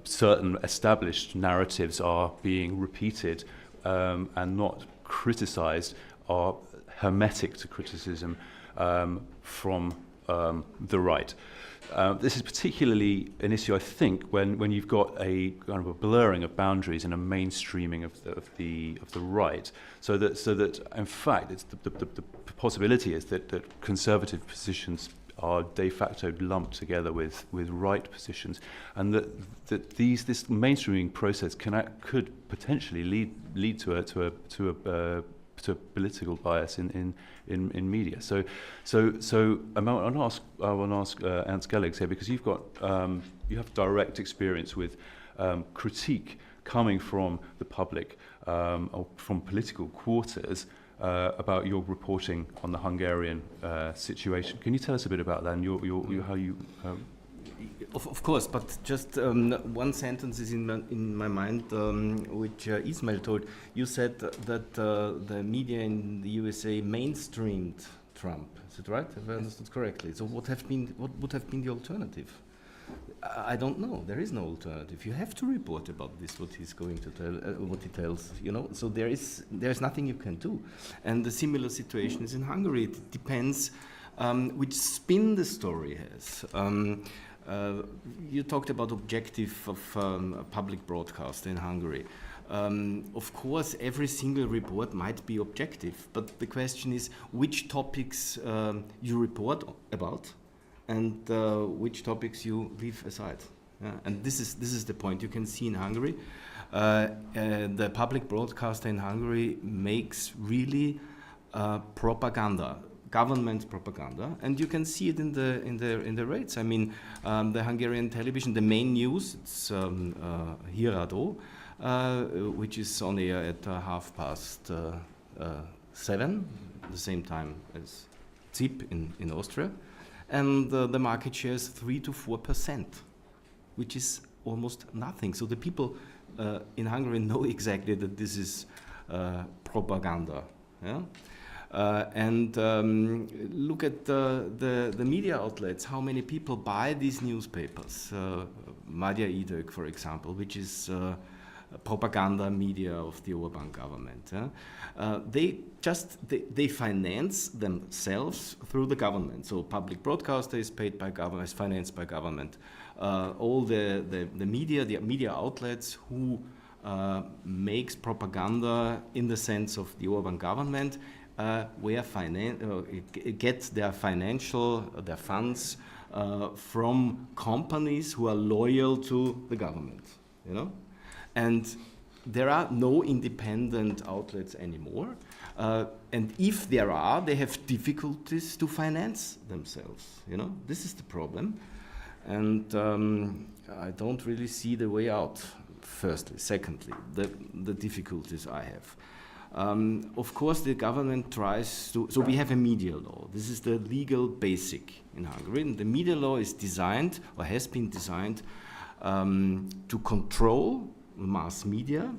A: certain established narratives are being repeated and not criticised, are hermetic to criticism from the right. This is particularly an issue, I think, when you've got a kind of a blurring of boundaries and a mainstreaming of the right, so that in fact it's the possibility is that conservative positions are de facto lumped together with right positions, and that this mainstreaming process could potentially lead to a political bias in media. So I want to ask Ernst Gelegs here, because you have direct experience with critique coming from the public or from political quarters about your reporting on the Hungarian situation. Can you tell us a bit about that and how you?
B: Of course, but just one sentence is in my mind, which Ismail told. You said that the media in the USA mainstreamed Trump. Is it right? If I understood correctly. So what would have been the alternative? I don't know. There is no alternative. You have to report about this, what he's going to tell, what he tells, So there's nothing you can do. And the similar situation is in Hungary. It depends which spin the story has. You talked about objective of public broadcast in Hungary. Of course, every single report might be objective, but the question is which topics you report about, and which topics you leave aside. And this is the point. You can see in Hungary, the public broadcaster in Hungary makes really propaganda, government propaganda, and you can see it in the rates. I mean, the Hungarian television, the main news, it's Híradó, which is on air at 7:30, the same time as ZIP in Austria. And the market share is 3 to 4%, which is almost nothing. So the people in Hungary know exactly that this is propaganda. Yeah? And look at the media outlets, how many people buy these newspapers. Magyar Idők, for example, which is propaganda media of the Orbán government. They finance themselves through the government. So public broadcaster is paid by government, is financed by government. All the media outlets who makes propaganda in the sense of the Orbán government get their funds from companies who are loyal to the government, And there are no independent outlets anymore. And if there are, they have difficulties to finance themselves. This is the problem. And I don't really see the way out, firstly. Secondly, the difficulties I have. Of course, the government tries to... So we have a media law. This is the legal basic in Hungary. And the media law is designed, or has been designed, to control mass media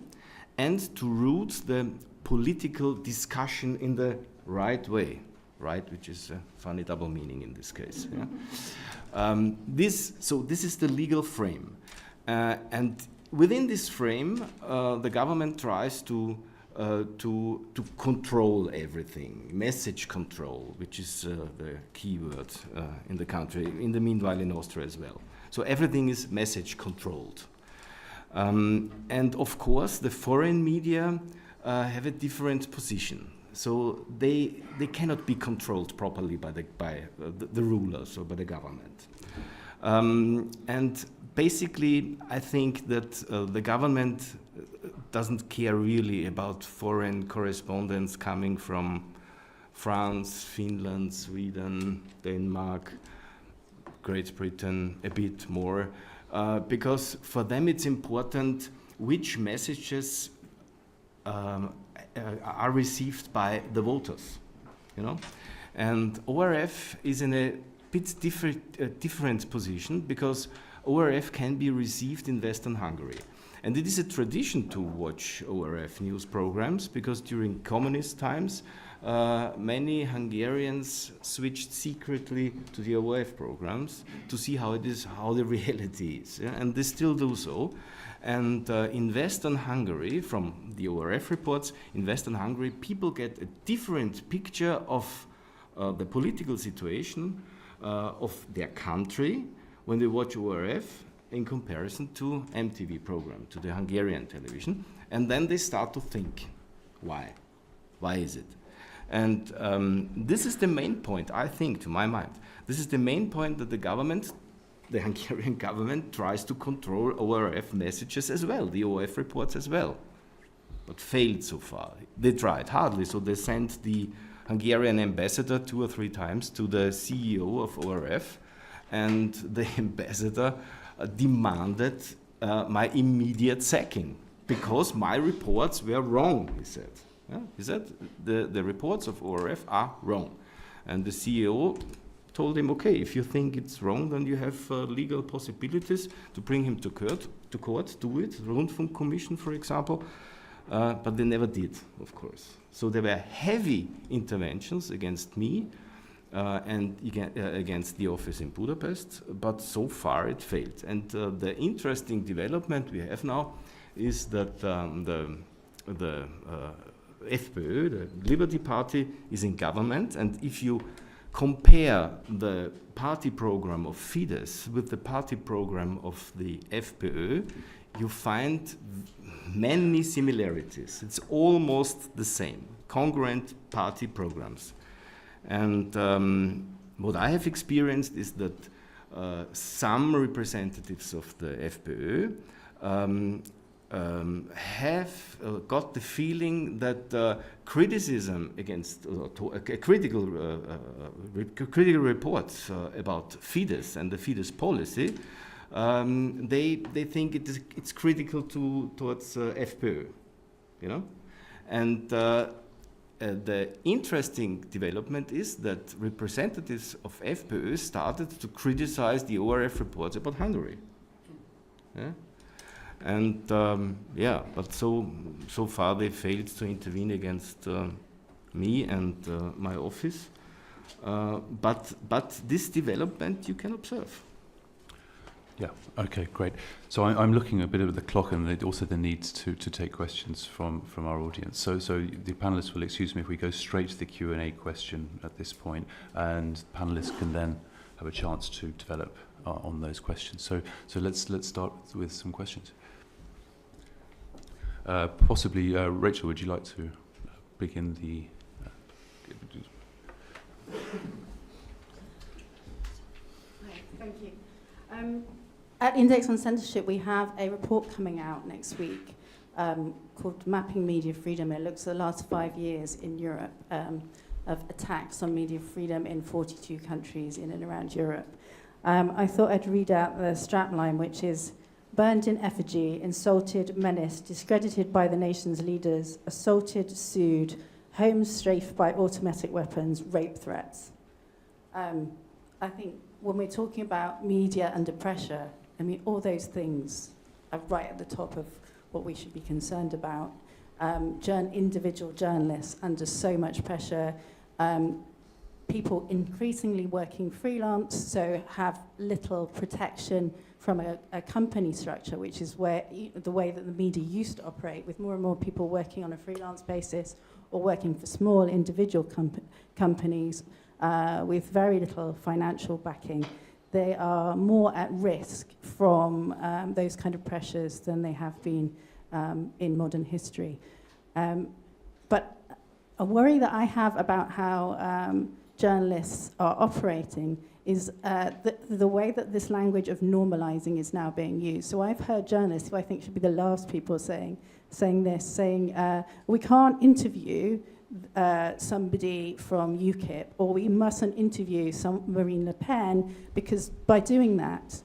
B: and to root the political discussion in the right way, right, which is a funny double meaning in this case. Yeah? This is the legal frame, and within this frame, the government tries to to control everything, message control, which is the key word in the country, in the meanwhile in Austria as well. So everything is message controlled. And of course, the foreign media have a different position. So they cannot be controlled properly by the rulers or by the government. And basically, I think that the government doesn't care really about foreign correspondents coming from France, Finland, Sweden, Denmark, Great Britain, a bit more, because for them it's important which messages are received by the voters, you know. And ORF is in a bit different position because ORF can be received in Western Hungary. And it is a tradition to watch ORF news programs because during communist times, many Hungarians switched secretly to the ORF programs to see how it is, how the reality is, yeah? And they still do so. And in Western Hungary, from the ORF reports, in Western Hungary, people get a different picture of the political situation of their country when they watch ORF in comparison to MTV program, to the Hungarian television. And then they start to think, why? Why is it? And this is the main point, I think, to my mind. This is the main point that the government, the Hungarian government, tries to control ORF messages as well, the ORF reports as well, but failed so far. They tried hardly, so they sent the Hungarian ambassador 2 or 3 times to the CEO of ORF, and the ambassador demanded my immediate sacking because my reports were wrong, he said. Yeah? He said the reports of ORF are wrong. And the CEO told him, okay, if you think it's wrong, then you have legal possibilities to bring him to court, do it, Rundfunk Commission, for example. But they never did, of course. So there were heavy interventions against me and against the office in Budapest, but so far it failed. And the interesting development we have now is that the FPÖ, the Liberty Party, is in government, and if you compare the party program of Fidesz with the party program of the FPÖ, you find many similarities. It's almost the same, congruent party programs. And what I have experienced is that some representatives of the FPÖ have got the feeling that criticism against critical reports about Fidesz and the Fidesz policy, they think it's critical towards FPÖ, you know, and the interesting development is that representatives of FPÖ started to criticize the ORF reports about Hungary. Yeah? And but so far they failed to intervene against me and my office. But this development you can observe.
A: Yeah, okay, great. So I'm looking a bit at the clock and also the need to take questions from our audience. So the panelists will excuse me if we go straight to the Q&A question at this point, and panelists can then have a chance to develop on those questions. So let's start with some questions. Possibly, Rachel, would you like to begin the...
F: Thank you. At Index on Censorship, we have a report coming out next week called Mapping Media Freedom. It looks at the last 5 years in Europe of attacks on media freedom in 42 countries in and around Europe. I thought I'd read out the strapline, which is: burned in effigy, insulted, menaced, discredited by the nation's leaders, assaulted, sued, homes strafed by automatic weapons, rape threats. I think when we're talking about media under pressure, I mean, all those things are right at the top of what we should be concerned about. Individual journalists under so much pressure, people increasingly working freelance, so have little protection from a company structure, which is where the way that the media used to operate, with more and more people working on a freelance basis or working for small individual companies with very little financial backing. They are more at risk from those kind of pressures than they have been in modern history. But a worry that I have about how journalists are operating is the way that this language of normalizing is now being used. So I've heard journalists, who I think should be the last people saying we can't interview somebody from UKIP, or we mustn't interview Marine Le Pen, because by doing that,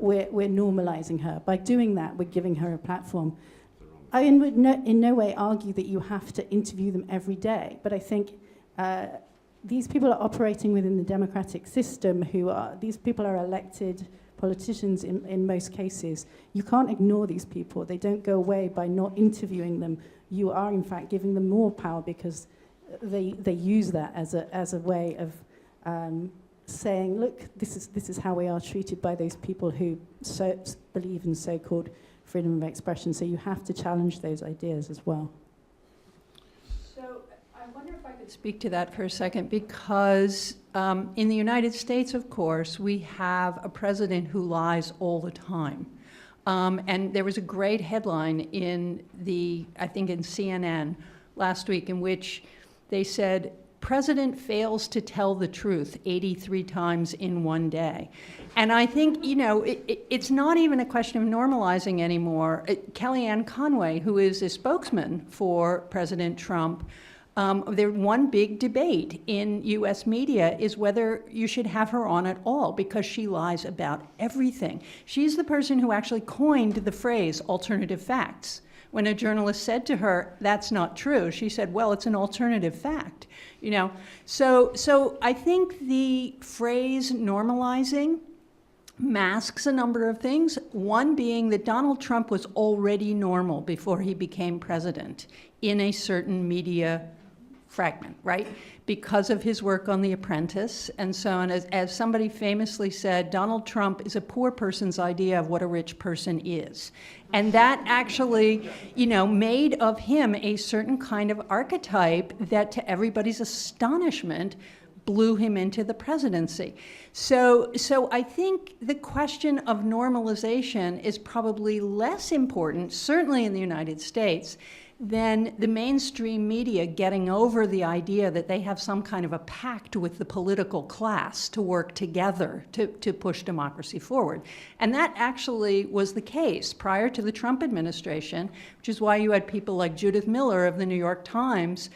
F: we're normalizing her. By doing that, we're giving her a platform. I would in no way argue that you have to interview them every day, but I think these people are operating within the democratic system. These people are elected politicians in most cases. You can't ignore these people. They don't go away by not interviewing them. You are, in fact, giving them more power, because they use that as a way of saying, look, this is how we are treated by those people who believe in so-called freedom of expression. So you have to challenge those ideas as well.
D: So I wonder if I could speak to that for a second, because in the United States, of course, we have a president who lies all the time. And there was a great headline I think in CNN last week, in which they said, "President fails to tell the truth 83 times in one day." And I think, it's not even a question of normalizing anymore. Kellyanne Conway, who is a spokesman for President Trump, one big debate in U.S. media is whether you should have her on at all, because she lies about everything. She's the person who actually coined the phrase alternative facts. When a journalist said to her, "That's not true," she said, "Well, it's an alternative fact." So I think the phrase normalizing masks a number of things, one being that Donald Trump was already normal before he became president in a certain media fragment, right? Because of his work on The Apprentice and so on. As somebody famously said, Donald Trump is a poor person's idea of what a rich person is. And that actually, made of him a certain kind of archetype that, to everybody's astonishment, blew him into the presidency. So I think the question of normalization is probably less important, certainly in the United States, than the mainstream media getting over the idea that they have some kind of a pact with the political class to work together to push democracy forward. And that actually was the case prior to the Trump administration, which is why you had people like Judith Miller of the New York Times,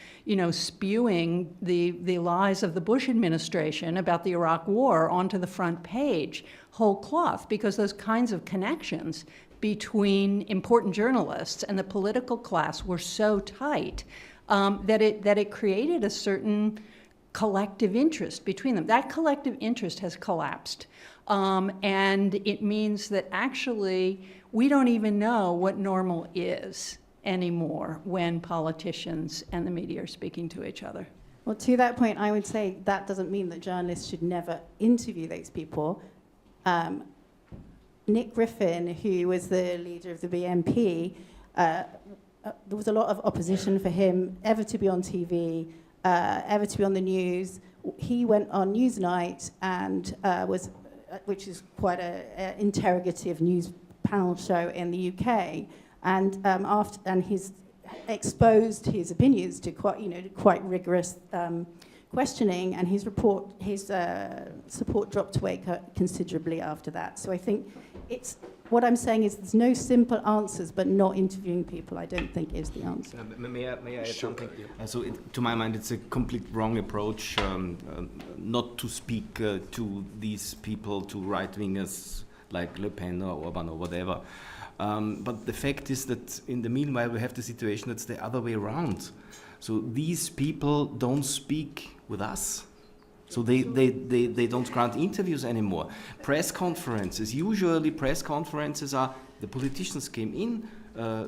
D: spewing the lies of the Bush administration about the Iraq War onto the front page, whole cloth, because those kinds of connections between important journalists and the political class were so tight that it created a certain collective interest between them. That collective interest has collapsed. And it means that actually we don't even know what normal is anymore when politicians and the media are speaking to each other.
F: Well, to that point, I would say that doesn't mean that journalists should never interview those people. Nick Griffin, who was the leader of the BNP, there was a lot of opposition for him ever to be on TV, ever to be on the news. He went on Newsnight and which is quite an interrogative news panel show in the UK, and he's exposed his opinions to quite rigorous questioning, and his support dropped away considerably after that. So I think what I'm saying is there's no simple answers, but not interviewing people, I don't think, is the answer.
B: May I add something? To my mind, it's a complete wrong approach not to speak to these people, to right-wingers like Le Pen or Orban or whatever. But the fact is that in the meanwhile, we have the situation that's the other way around. So these people don't speak with us. So they don't grant interviews anymore. Press conferences are the politicians came in,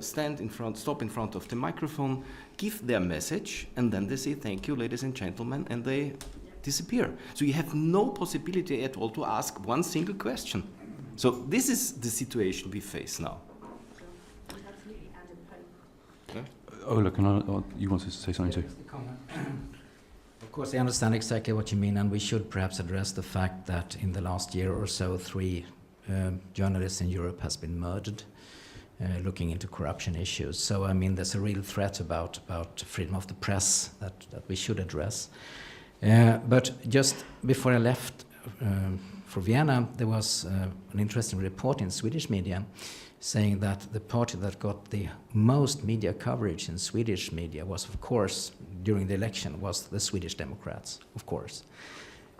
B: stop in front of the microphone, give their message, and then they say, "Thank you, ladies and gentlemen," and they disappear. So you have no possibility at all to ask one single question. So this is the situation we face now.
A: Ola, you want to say something too?
C: Of course, I understand exactly what you mean, and we should perhaps address the fact that in the last year or so, 3 journalists in Europe has been murdered, looking into corruption issues. So, I mean, there's a real threat about freedom of the press that we should address. But just before I left for Vienna, there was an interesting report in Swedish media saying that the party that got the most media coverage in Swedish media was, of course, during the election, was the Swedish Democrats, of course.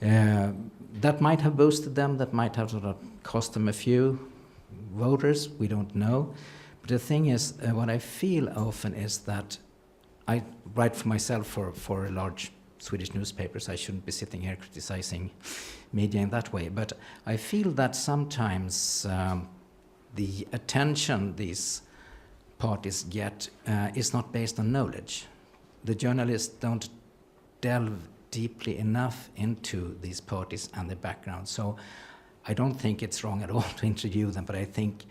C: That might have boosted them, that might have sort of cost them a few voters, we don't know. But the thing is, what I feel often is that I write for myself for large Swedish newspapers. I shouldn't be sitting here criticizing media in that way, but I feel that sometimes the attention these parties get is not based on knowledge. The journalists don't delve deeply enough into these parties and their background. So I don't think it's wrong at all to interview them, but I think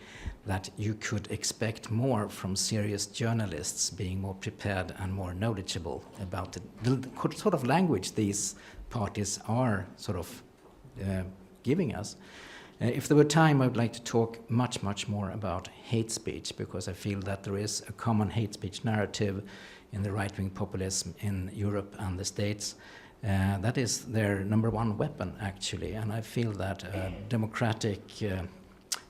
C: that you could expect more from serious journalists being more prepared and more knowledgeable about the sort of language these parties are sort of giving us. If there were time, I would like to talk much, much more about hate speech, because I feel that there is a common hate speech narrative in the right-wing populism in Europe and the States. That is their number one weapon, actually, and I feel that a democratic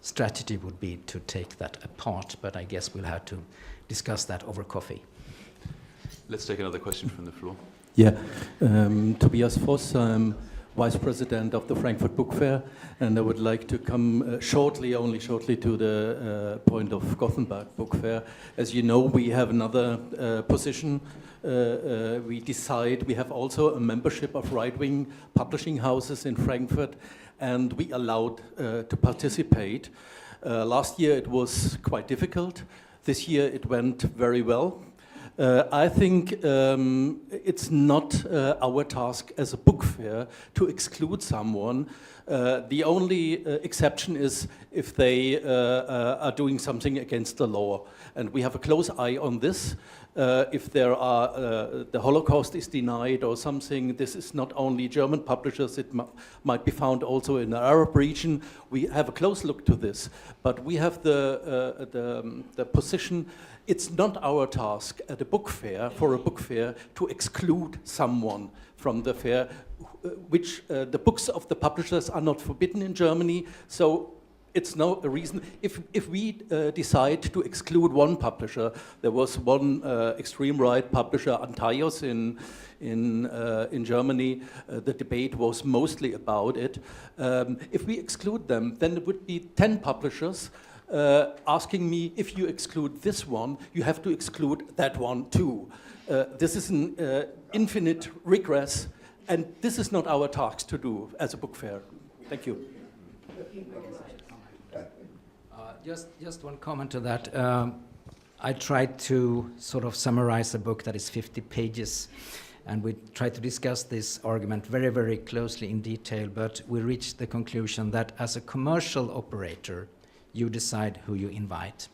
C: strategy would be to take that apart, but I guess we'll have to discuss that over coffee.
A: Let's take another question from the floor.
G: Yeah, Tobias Voss, I'm Vice President of the Frankfurt Book Fair, and I would like to come only shortly to the point of Gothenburg Book Fair. As you know, we have another position. We have also a membership of right-wing publishing houses in Frankfurt, and we allowed to participate. Last year it was quite difficult. This year it went very well. I think it's not our task as a book fair to exclude someone. The only exception is if they are doing something against the law. And we have a close eye on this. If there are, the Holocaust is denied or something, this is not only German publishers, it might be found also in the Arab region. We have a close look to this. But we have the position. It's not our task at a book fair, for a book fair, to exclude someone from the fair, which the books of the publishers are not forbidden in Germany, so it's no reason. If we decide to exclude one publisher, there was one extreme right publisher, Antaios, in Germany, the debate was mostly about it. If we exclude them, then it would be 10 publishers asking me, if you exclude this one, you have to exclude that one too. This is an infinite regress, and this is not our task to do as a book fair. Thank you.
C: Just one comment to that. I tried to sort of summarize a book that is 50 pages, and we tried to discuss this argument very, very closely in detail, but we reached the conclusion that as a commercial operator, you decide who you invite.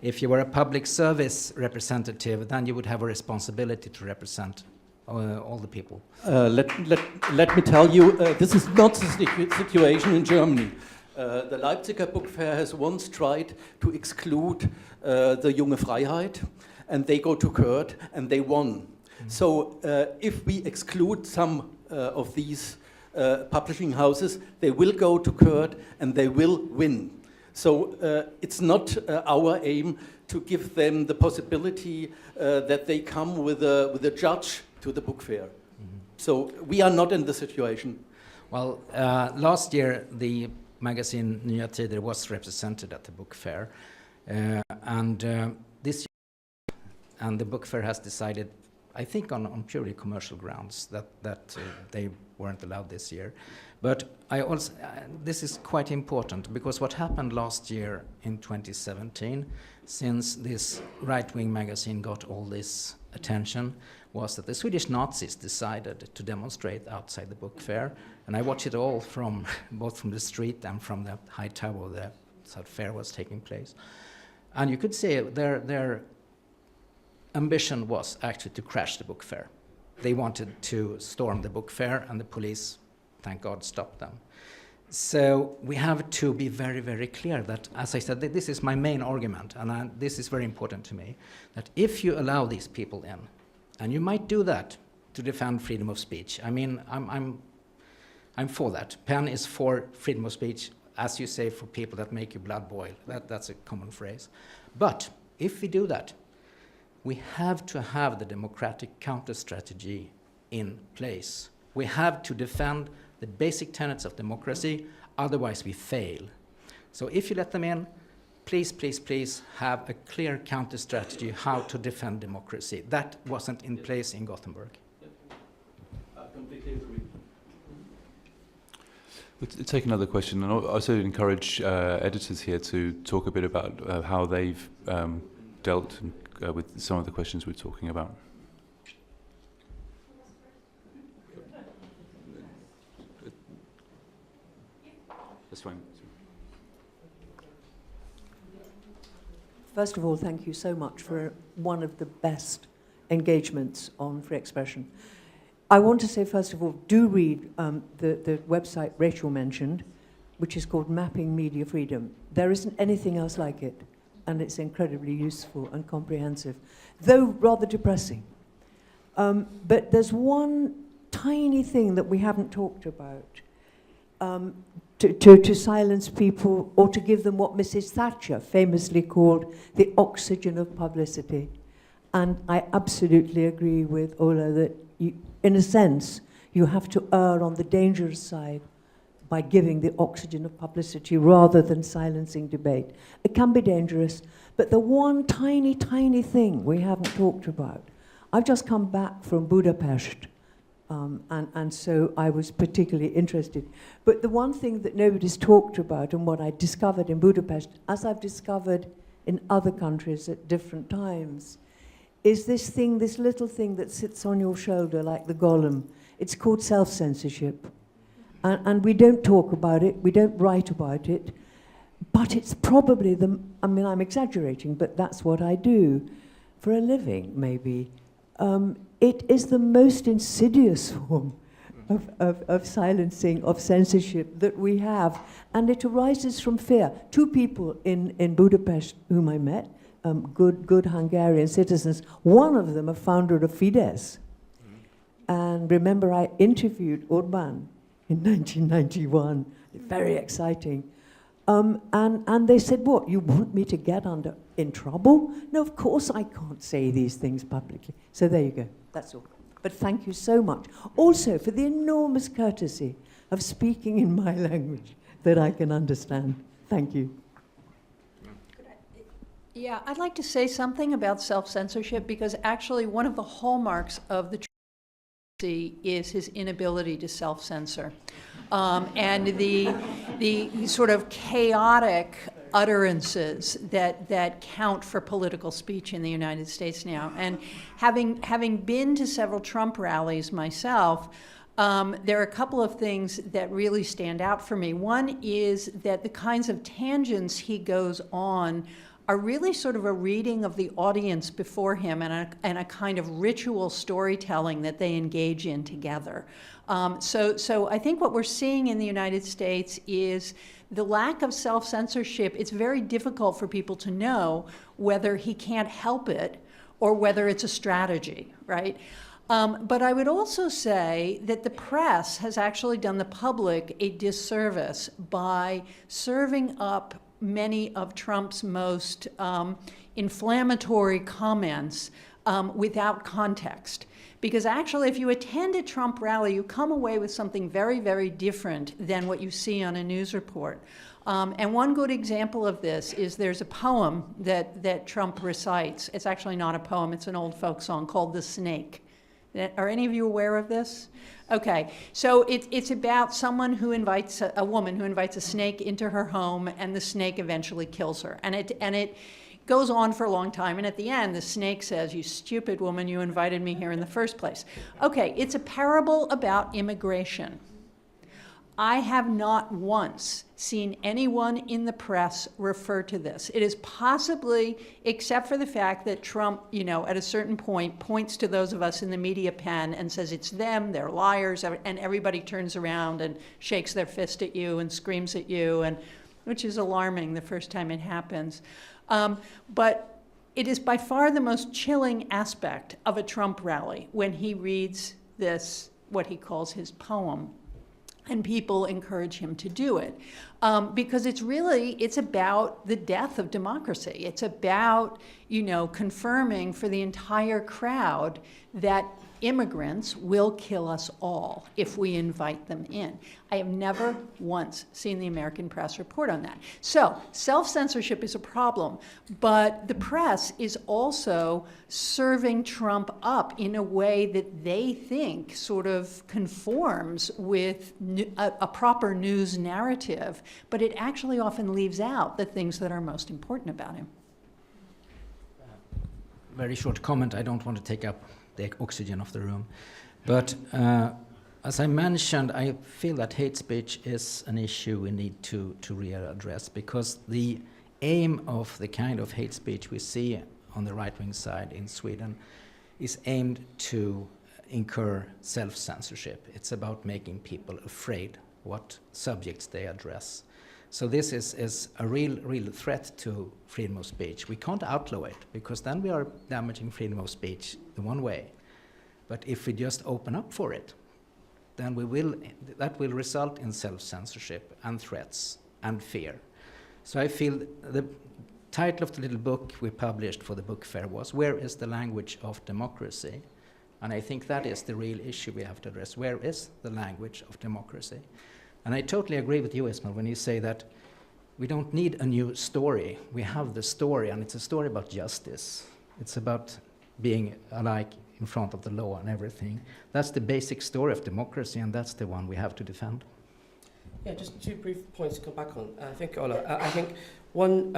C: If you were a public service representative, then you would have a responsibility to represent all the people.
G: Let me tell you, this is not the situation in Germany. The Leipziger Book Fair has once tried to exclude the Junge Freiheit, and they go to court, and they won. Mm-hmm. So if we exclude some of these publishing houses, they will go to court, and they will win. So it's not our aim to give them the possibility that they come with a judge to the book fair. Mm-hmm. So we are not in the situation.
C: Well, last year the magazine Nya Tider was represented at the book fair, and this year, and the book fair has decided, I think on purely commercial grounds that they weren't allowed this year. But I also, this is quite important, because what happened last year in 2017, since this right-wing magazine got all this attention, was that the Swedish Nazis decided to demonstrate outside the book fair. And I watched it all from both from the street and from the high tower where the fair was taking place. And you could say their ambition was actually to crash the book fair. They wanted to storm the book fair, and the police, thank God, stopped them. So we have to be very, very clear that, as I said, this is my main argument, and this is very important to me, that if you allow these people in, and you might do that to defend freedom of speech. I mean, I'm for that. PEN is for freedom of speech, as you say, for people that make your blood boil. That's a common phrase. But if we do that, we have to have the democratic counter-strategy in place. We have to defend the basic tenets of democracy, otherwise we fail. So if you let them in, please, please, please have a clear counter-strategy how to defend democracy. That wasn't in place in Gothenburg.
G: I completely agree.
A: We'll take another question, and I'll also encourage editors here to talk a bit about how they've dealt with some of the questions we're talking about. That's fine.
H: First of all, thank you so much for one of the best engagements on free expression. I want to say, first of all, do read the website Rachel mentioned, which is called Mapping Media Freedom. There isn't anything else like it, and it's incredibly useful and comprehensive, though rather depressing. But there's one tiny thing that we haven't talked about. To silence people, or to give them what Mrs. Thatcher famously called the oxygen of publicity. And I absolutely agree with Ola that, in a sense, you have to err on the dangerous side by giving the oxygen of publicity rather than silencing debate. It can be dangerous, but the one tiny, tiny thing we haven't talked about. I've just come back from Budapest, and so I was particularly interested. But the one thing that nobody's talked about, and what I discovered in Budapest, as I've discovered in other countries at different times, is this thing, this little thing that sits on your shoulder like the golem. It's called self-censorship. And we don't talk about it, we don't write about it, but it's probably I mean, I'm exaggerating, but that's what I do for a living, maybe. It is the most insidious form of silencing, of censorship that we have, and it arises from fear. Two people in Budapest whom I met, good Hungarian citizens, one of them a founder of Fidesz. And remember, I interviewed Orbán in 1991, very exciting. And they said, what, you want me to get in trouble? No, of course I can't say these things publicly. So there you go, that's all. But thank you so much. Also for the enormous courtesy of speaking in my language that I can understand. Thank you.
D: Yeah, I'd like to say something about self-censorship, because actually one of the hallmarks of the is his inability to self-censor. And the sort of chaotic utterances that count for political speech in the United States now. And having been to several Trump rallies myself, there are a couple of things that really stand out for me. One is that the kinds of tangents he goes on are really sort of a reading of the audience before him and a kind of ritual storytelling that they engage in together. So I think what we're seeing in the United States is the lack of self-censorship. It's very difficult for people to know whether he can't help it or whether it's a strategy, right? But I would also say that the press has actually done the public a disservice by serving up many of Trump's most inflammatory comments without context. Because actually, if you attend a Trump rally, you come away with something very, very different than what you see on a news report. And one good example of this is there's a poem that Trump recites. It's actually not a poem, it's an old folk song called The Snake. Are any of you aware of this? Okay, so it's about someone who invites, a woman who invites a snake into her home, and the snake eventually kills her. And it goes on for a long time, and at the end, the snake says, "You stupid woman, you invited me here in the first place." Okay, it's a parable about immigration. I have not once seen anyone in the press refer to this. It is possibly, except for the fact that Trump, at a certain point, points to those of us in the media pen and says it's them, they're liars, and everybody turns around and shakes their fist at you and screams at you, and which is alarming the first time it happens. But it is by far the most chilling aspect of a Trump rally when he reads this, what he calls his poem, and people encourage him to do it. Because it's about the death of democracy. It's about, confirming for the entire crowd that immigrants will kill us all if we invite them in. I have never once seen the American press report on that. So self-censorship is a problem, but the press is also serving Trump up in a way that they think sort of conforms with a proper news narrative, but it actually often leaves out the things that are most important about him.
C: Very short comment. I don't want to take up the oxygen of the room. But as I mentioned, I feel that hate speech is an issue we need to really address, because the aim of the kind of hate speech we see on the right-wing side in Sweden is aimed to incur self-censorship. It's about making people afraid what subjects they address. So this is a real threat to freedom of speech. We can't outlaw it, because then we are damaging freedom of speech the one way. But if we just open up for it, then that will result in self-censorship and threats and fear. So I feel the title of the little book we published for the book fair was "Where is the Language of Democracy?" And I think that is the real issue we have to address. Where is the language of democracy? And I totally agree with you, Ismail, when you say that we don't need a new story. We have the story, and it's a story about justice. It's about being alike in front of the law and everything. That's the basic story of democracy, and that's the one we have to defend.
E: Yeah, just two brief points to come back on. Thank you, Ola. I think one,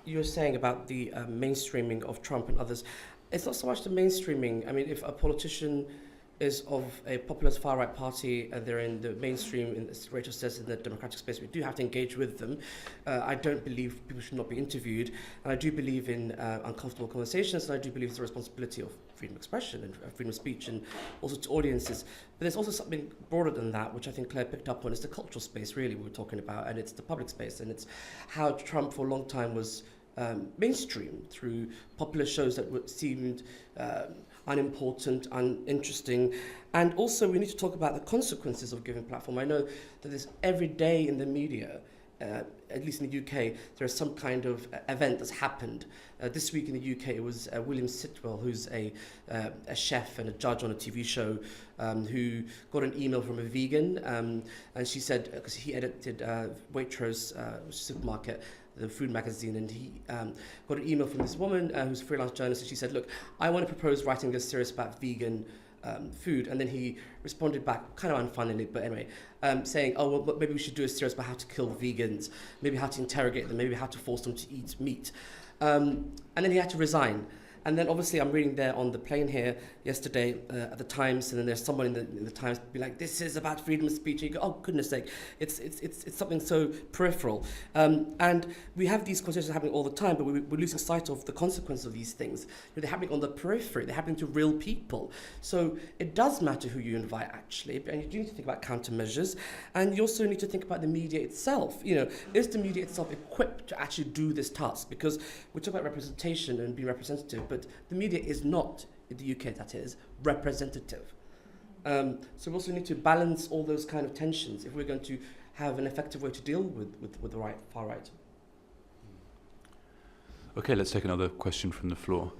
E: you were saying about the mainstreaming of Trump and others. It's not so much the mainstreaming. I mean, if a politician is of a populist far-right party and they're in the mainstream, as Rachel says, in the democratic space, we do have to engage with them. I don't believe people should not be interviewed, and I do believe in uncomfortable conversations, and I do believe it's a responsibility of freedom of expression and freedom of speech, and also to audiences. But there's also something broader than that, which I think Claire picked up on. It's the cultural space, really, we're talking about, and it's the public space, and it's how Trump for a long time was mainstream through popular shows that seemed unimportant, uninteresting. And also we need to talk about the consequences of giving platform. I know that there's every day in the media, at least in the UK, there is some kind of event that's happened. This week in the UK it was William Sitwell, who's a chef and a judge on a TV show, who got an email from a vegan, and she said, because he edited Waitrose supermarket, the food magazine, and he got an email from this woman who's a freelance journalist, and she said, look, I want to propose writing a series about vegan food. And then he responded back, kind of unfunnily, but anyway, saying, oh, well, maybe we should do a series about how to kill vegans, maybe how to interrogate them, maybe how to force them to eat meat. And then he had to resign. And then obviously I'm reading there on the plane here yesterday at the Times, and then there's someone in the Times be like, this is about freedom of speech. And you go, oh, goodness sake, it's something so peripheral. And we have these conversations happening all the time, but we're losing sight of the consequences of these things. They're happening on the periphery. They're happening to real people. So it does matter who you invite, actually, and you do need to think about countermeasures. And you also need to think about the media itself. Is the media itself equipped to actually do this task? Because we talk about representation and being representative, but the media is not, in the UK that is, representative. So we also need to balance all those kind of tensions if we're going to have an effective way to deal with the far right.
A: Okay, let's take another question from the floor.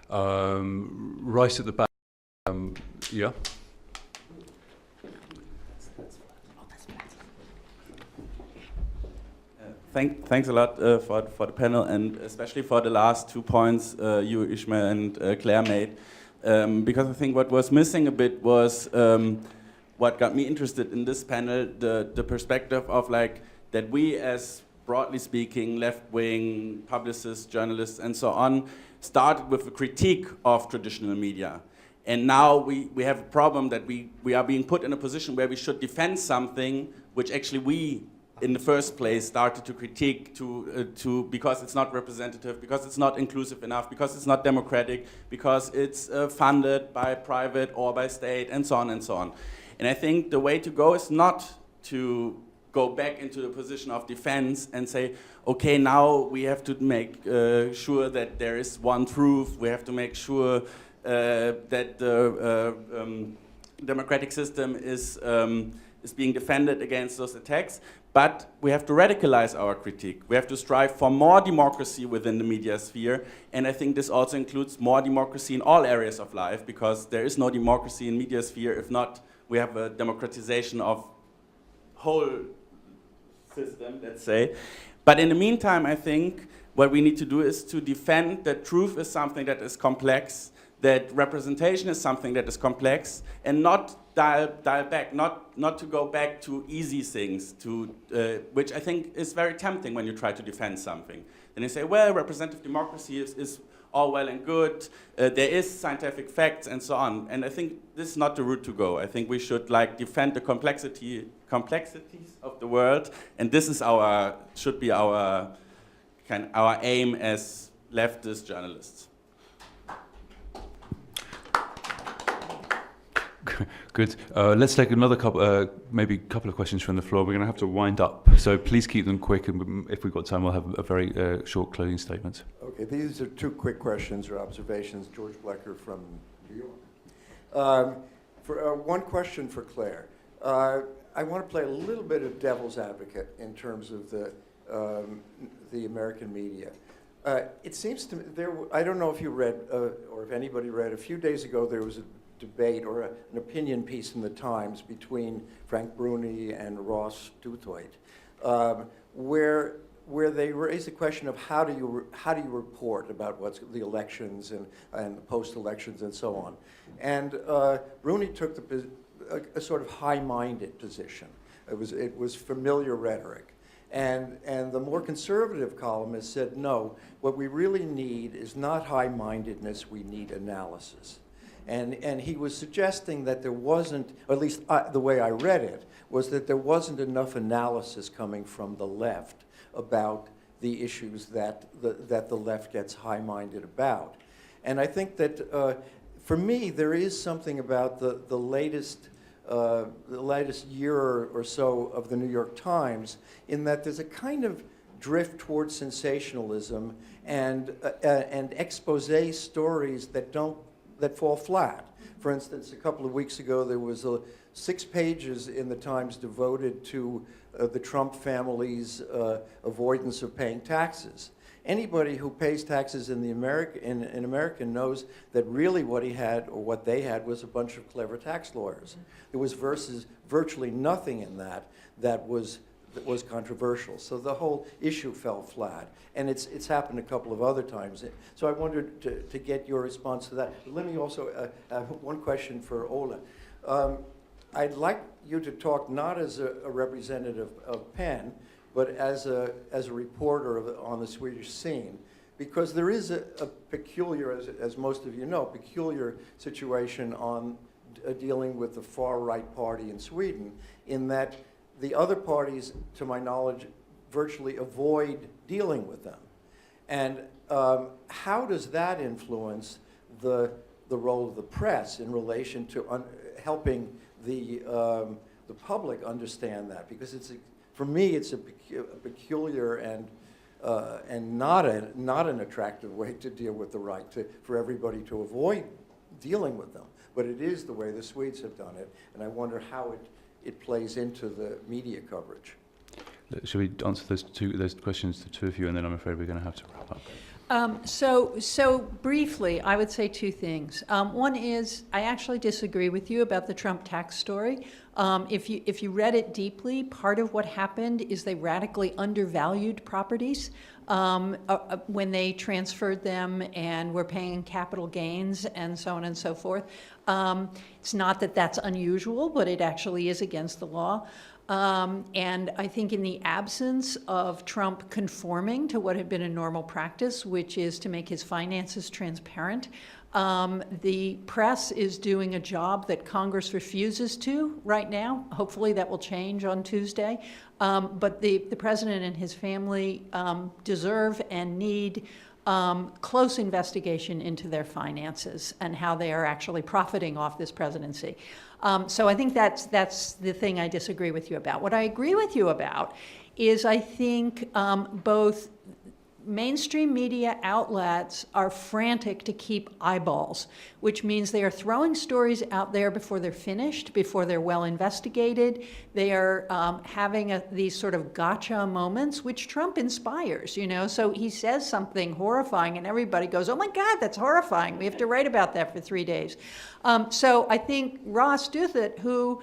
A: Right at the back. Yeah?
I: Thanks a lot for the panel, and especially for the last 2 points you, Ismail, and Claire made. Because I think what was missing a bit was what got me interested in this panel, the perspective of like that we as broadly speaking left-wing publicists, journalists and so on started with a critique of traditional media. And now we have a problem that we are being put in a position where we should defend something which actually we in the first place started to critique because it's not representative, because it's not inclusive enough, because it's not democratic, because it's funded by private or by state and so on and so on. And I think the way to go is not to go back into the position of defense and say, okay, now we have to make sure that there is one truth, we have to make sure that the democratic system is being defended against those attacks, but we have to radicalize our critique. We have to strive for more democracy within the media sphere, and I think this also includes more democracy in all areas of life, because there is no democracy in media sphere if not we have a democratization of whole system, let's say. But in the meantime, I think what we need to do is to defend that truth is something that is complex, that representation is something that is complex, and not dial back, not to go back to easy things, which I think is very tempting when you try to defend something. Then you say, well, representative democracy is all well and good, there is scientific facts and so on. And I think this is not the route to go. I think we should like defend the complexities of the world, and this is should be our aim as leftist journalists.
A: Good. Let's take another maybe couple of questions from the floor. We're going to have to wind up, so please keep them quick, and if we've got time, we'll have a very short closing statement.
J: Okay, these are two quick questions or observations. George Blecker from New York. One question for Claire. I want to play a little bit of devil's advocate in terms of the American media. It seems to me, I don't know if you read, or if anybody read, a few days ago there was a debate or an opinion piece in the Times between Frank Bruni and Ross Douthat, where they raised the question of how do you report about what's the elections and the post-elections and so on. And Bruni took a sort of high-minded position. It was familiar rhetoric. And the more conservative columnist said, no, what we really need is not high-mindedness, we need analysis. And he was suggesting that there wasn't, or at least the way I read it, was that there wasn't enough analysis coming from the left about the issues that the left gets high-minded about. And I think that, for me, there is something about the latest year or so of the New York Times, in that there's a kind of drift towards sensationalism and expose stories that fall flat. For instance, a couple of weeks ago, there was 6 pages in the Times devoted to the Trump family's avoidance of paying taxes. Anybody who pays taxes in America knows that really what he had, or what they had, was a bunch of clever tax lawyers. There was virtually nothing in that was controversial. So the whole issue fell flat. And it's happened a couple of other times. So I wanted to get your response to that. But let me also have one question for Ola. I'd like you to talk not as a representative of PEN, but as a reporter on the Swedish scene, because there is a peculiar, as most of you know, peculiar situation on dealing with the far-right party in Sweden, in that the other parties, to my knowledge, virtually avoid dealing with them. And how does that influence the role of the press in relation to helping the public understand that? Because for me, it's a peculiar and not an attractive way to deal with the right, for everybody to avoid dealing with them. But it is the way the Swedes have done it, and I wonder how it plays into the media coverage.
A: Should we answer those questions to two of you, and then I'm afraid we're going to have to wrap up.
D: So briefly, I would say 2 things. One is, I actually disagree with you about the Trump tax story. If you read it deeply, part of what happened is they radically undervalued properties. when they transferred them and were paying capital gains and so on and so forth. It's not that that's unusual, but it actually is against the law. And I think in the absence of Trump conforming to what had been a normal practice, which is to make his finances transparent, the press is doing a job that Congress refuses to right now. Hopefully that will change on Tuesday. But the president and his family deserve and need close investigation into their finances and how they are actually profiting off this presidency. So I think that's the thing I disagree with you about. What I agree with you about is I think both mainstream media outlets are frantic to keep eyeballs, which means they are throwing stories out there before they're finished, before they're well investigated. They are having these sort of gotcha moments, which Trump inspires, you know. So he says something horrifying and everybody goes, oh my God, that's horrifying. We have to write about that for 3 days. So I think Ross Douthat, who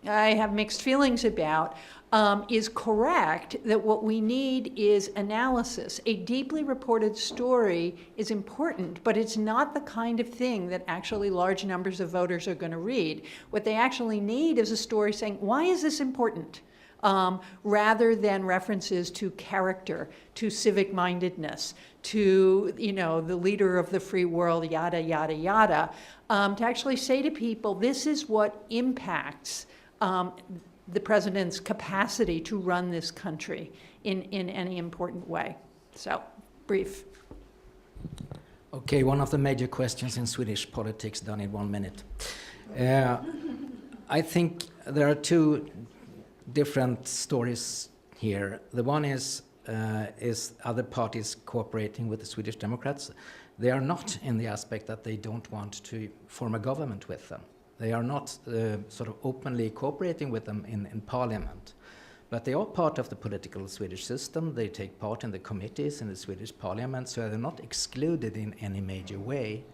D: I have mixed feelings about, is correct that what we need is analysis. A deeply reported story is important, but it's not the kind of thing that actually large numbers of voters are going to read. What they actually need is a story saying, why is this important? Rather than references to character, to civic-mindedness, to, you know, the leader of the free world, yada, yada, yada, to actually say to people, this is what impacts the president's capacity to run this country in any important way. So, brief.
C: Okay, one of the major questions in Swedish politics done in 1 minute. I think there are two different stories here. The one is other parties cooperating with the Swedish Democrats. They are not in the aspect that they don't want to form a government with them. They are not sort of openly cooperating with them in parliament. But they are part of the political Swedish system. They take part in the committees in the Swedish parliament, so they're not excluded in any major way.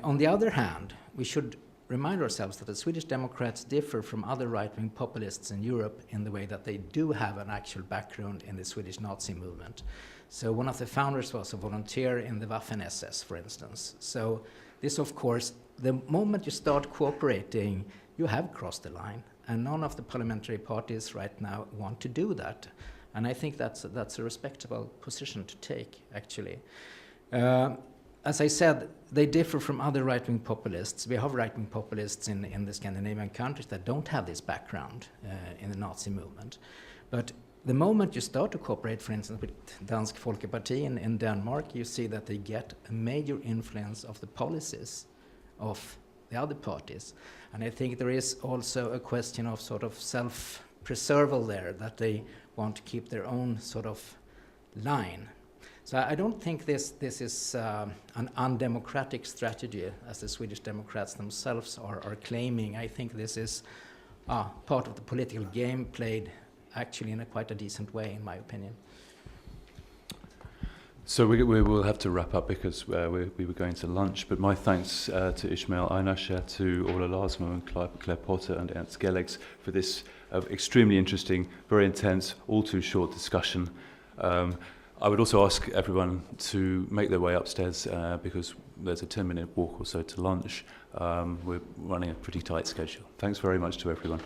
C: On the other hand, we should remind ourselves that the Swedish Democrats differ from other right-wing populists in Europe in the way that they do have an actual background in the Swedish Nazi movement. So one of the founders was a volunteer in the Waffen-SS, for instance. So this, of course, the moment you start cooperating, you have crossed the line. And none of the parliamentary parties right now want to do that. And I think that's a respectable position to take, actually. As I said, they differ from other right-wing populists. We have right-wing populists in the Scandinavian countries that don't have this background in the Nazi movement. But the moment you start to cooperate, for instance, with Dansk Folkeparti in Denmark, you see that they get a major influence of the policies of the other parties. And I think there is also a question of sort of self-preserval there, that they want to keep their own sort of line. So I don't think this is an undemocratic strategy, as the Swedish Democrats themselves are claiming. I think this is part of the political game played actually in quite a decent way, in my opinion.
A: So we will have to wrap up because we were going to lunch, but my thanks to Ismail, Einashe, to Ola Larsmo and Claire Potter and Ernst Gelegs for this extremely interesting, very intense, all too short discussion. I would also ask everyone to make their way upstairs because there's a 10-minute walk or so to lunch. We're running a pretty tight schedule. Thanks very much to everyone.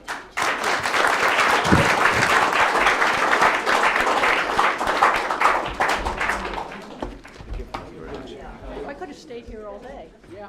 D: I could have stayed here all day. Yeah.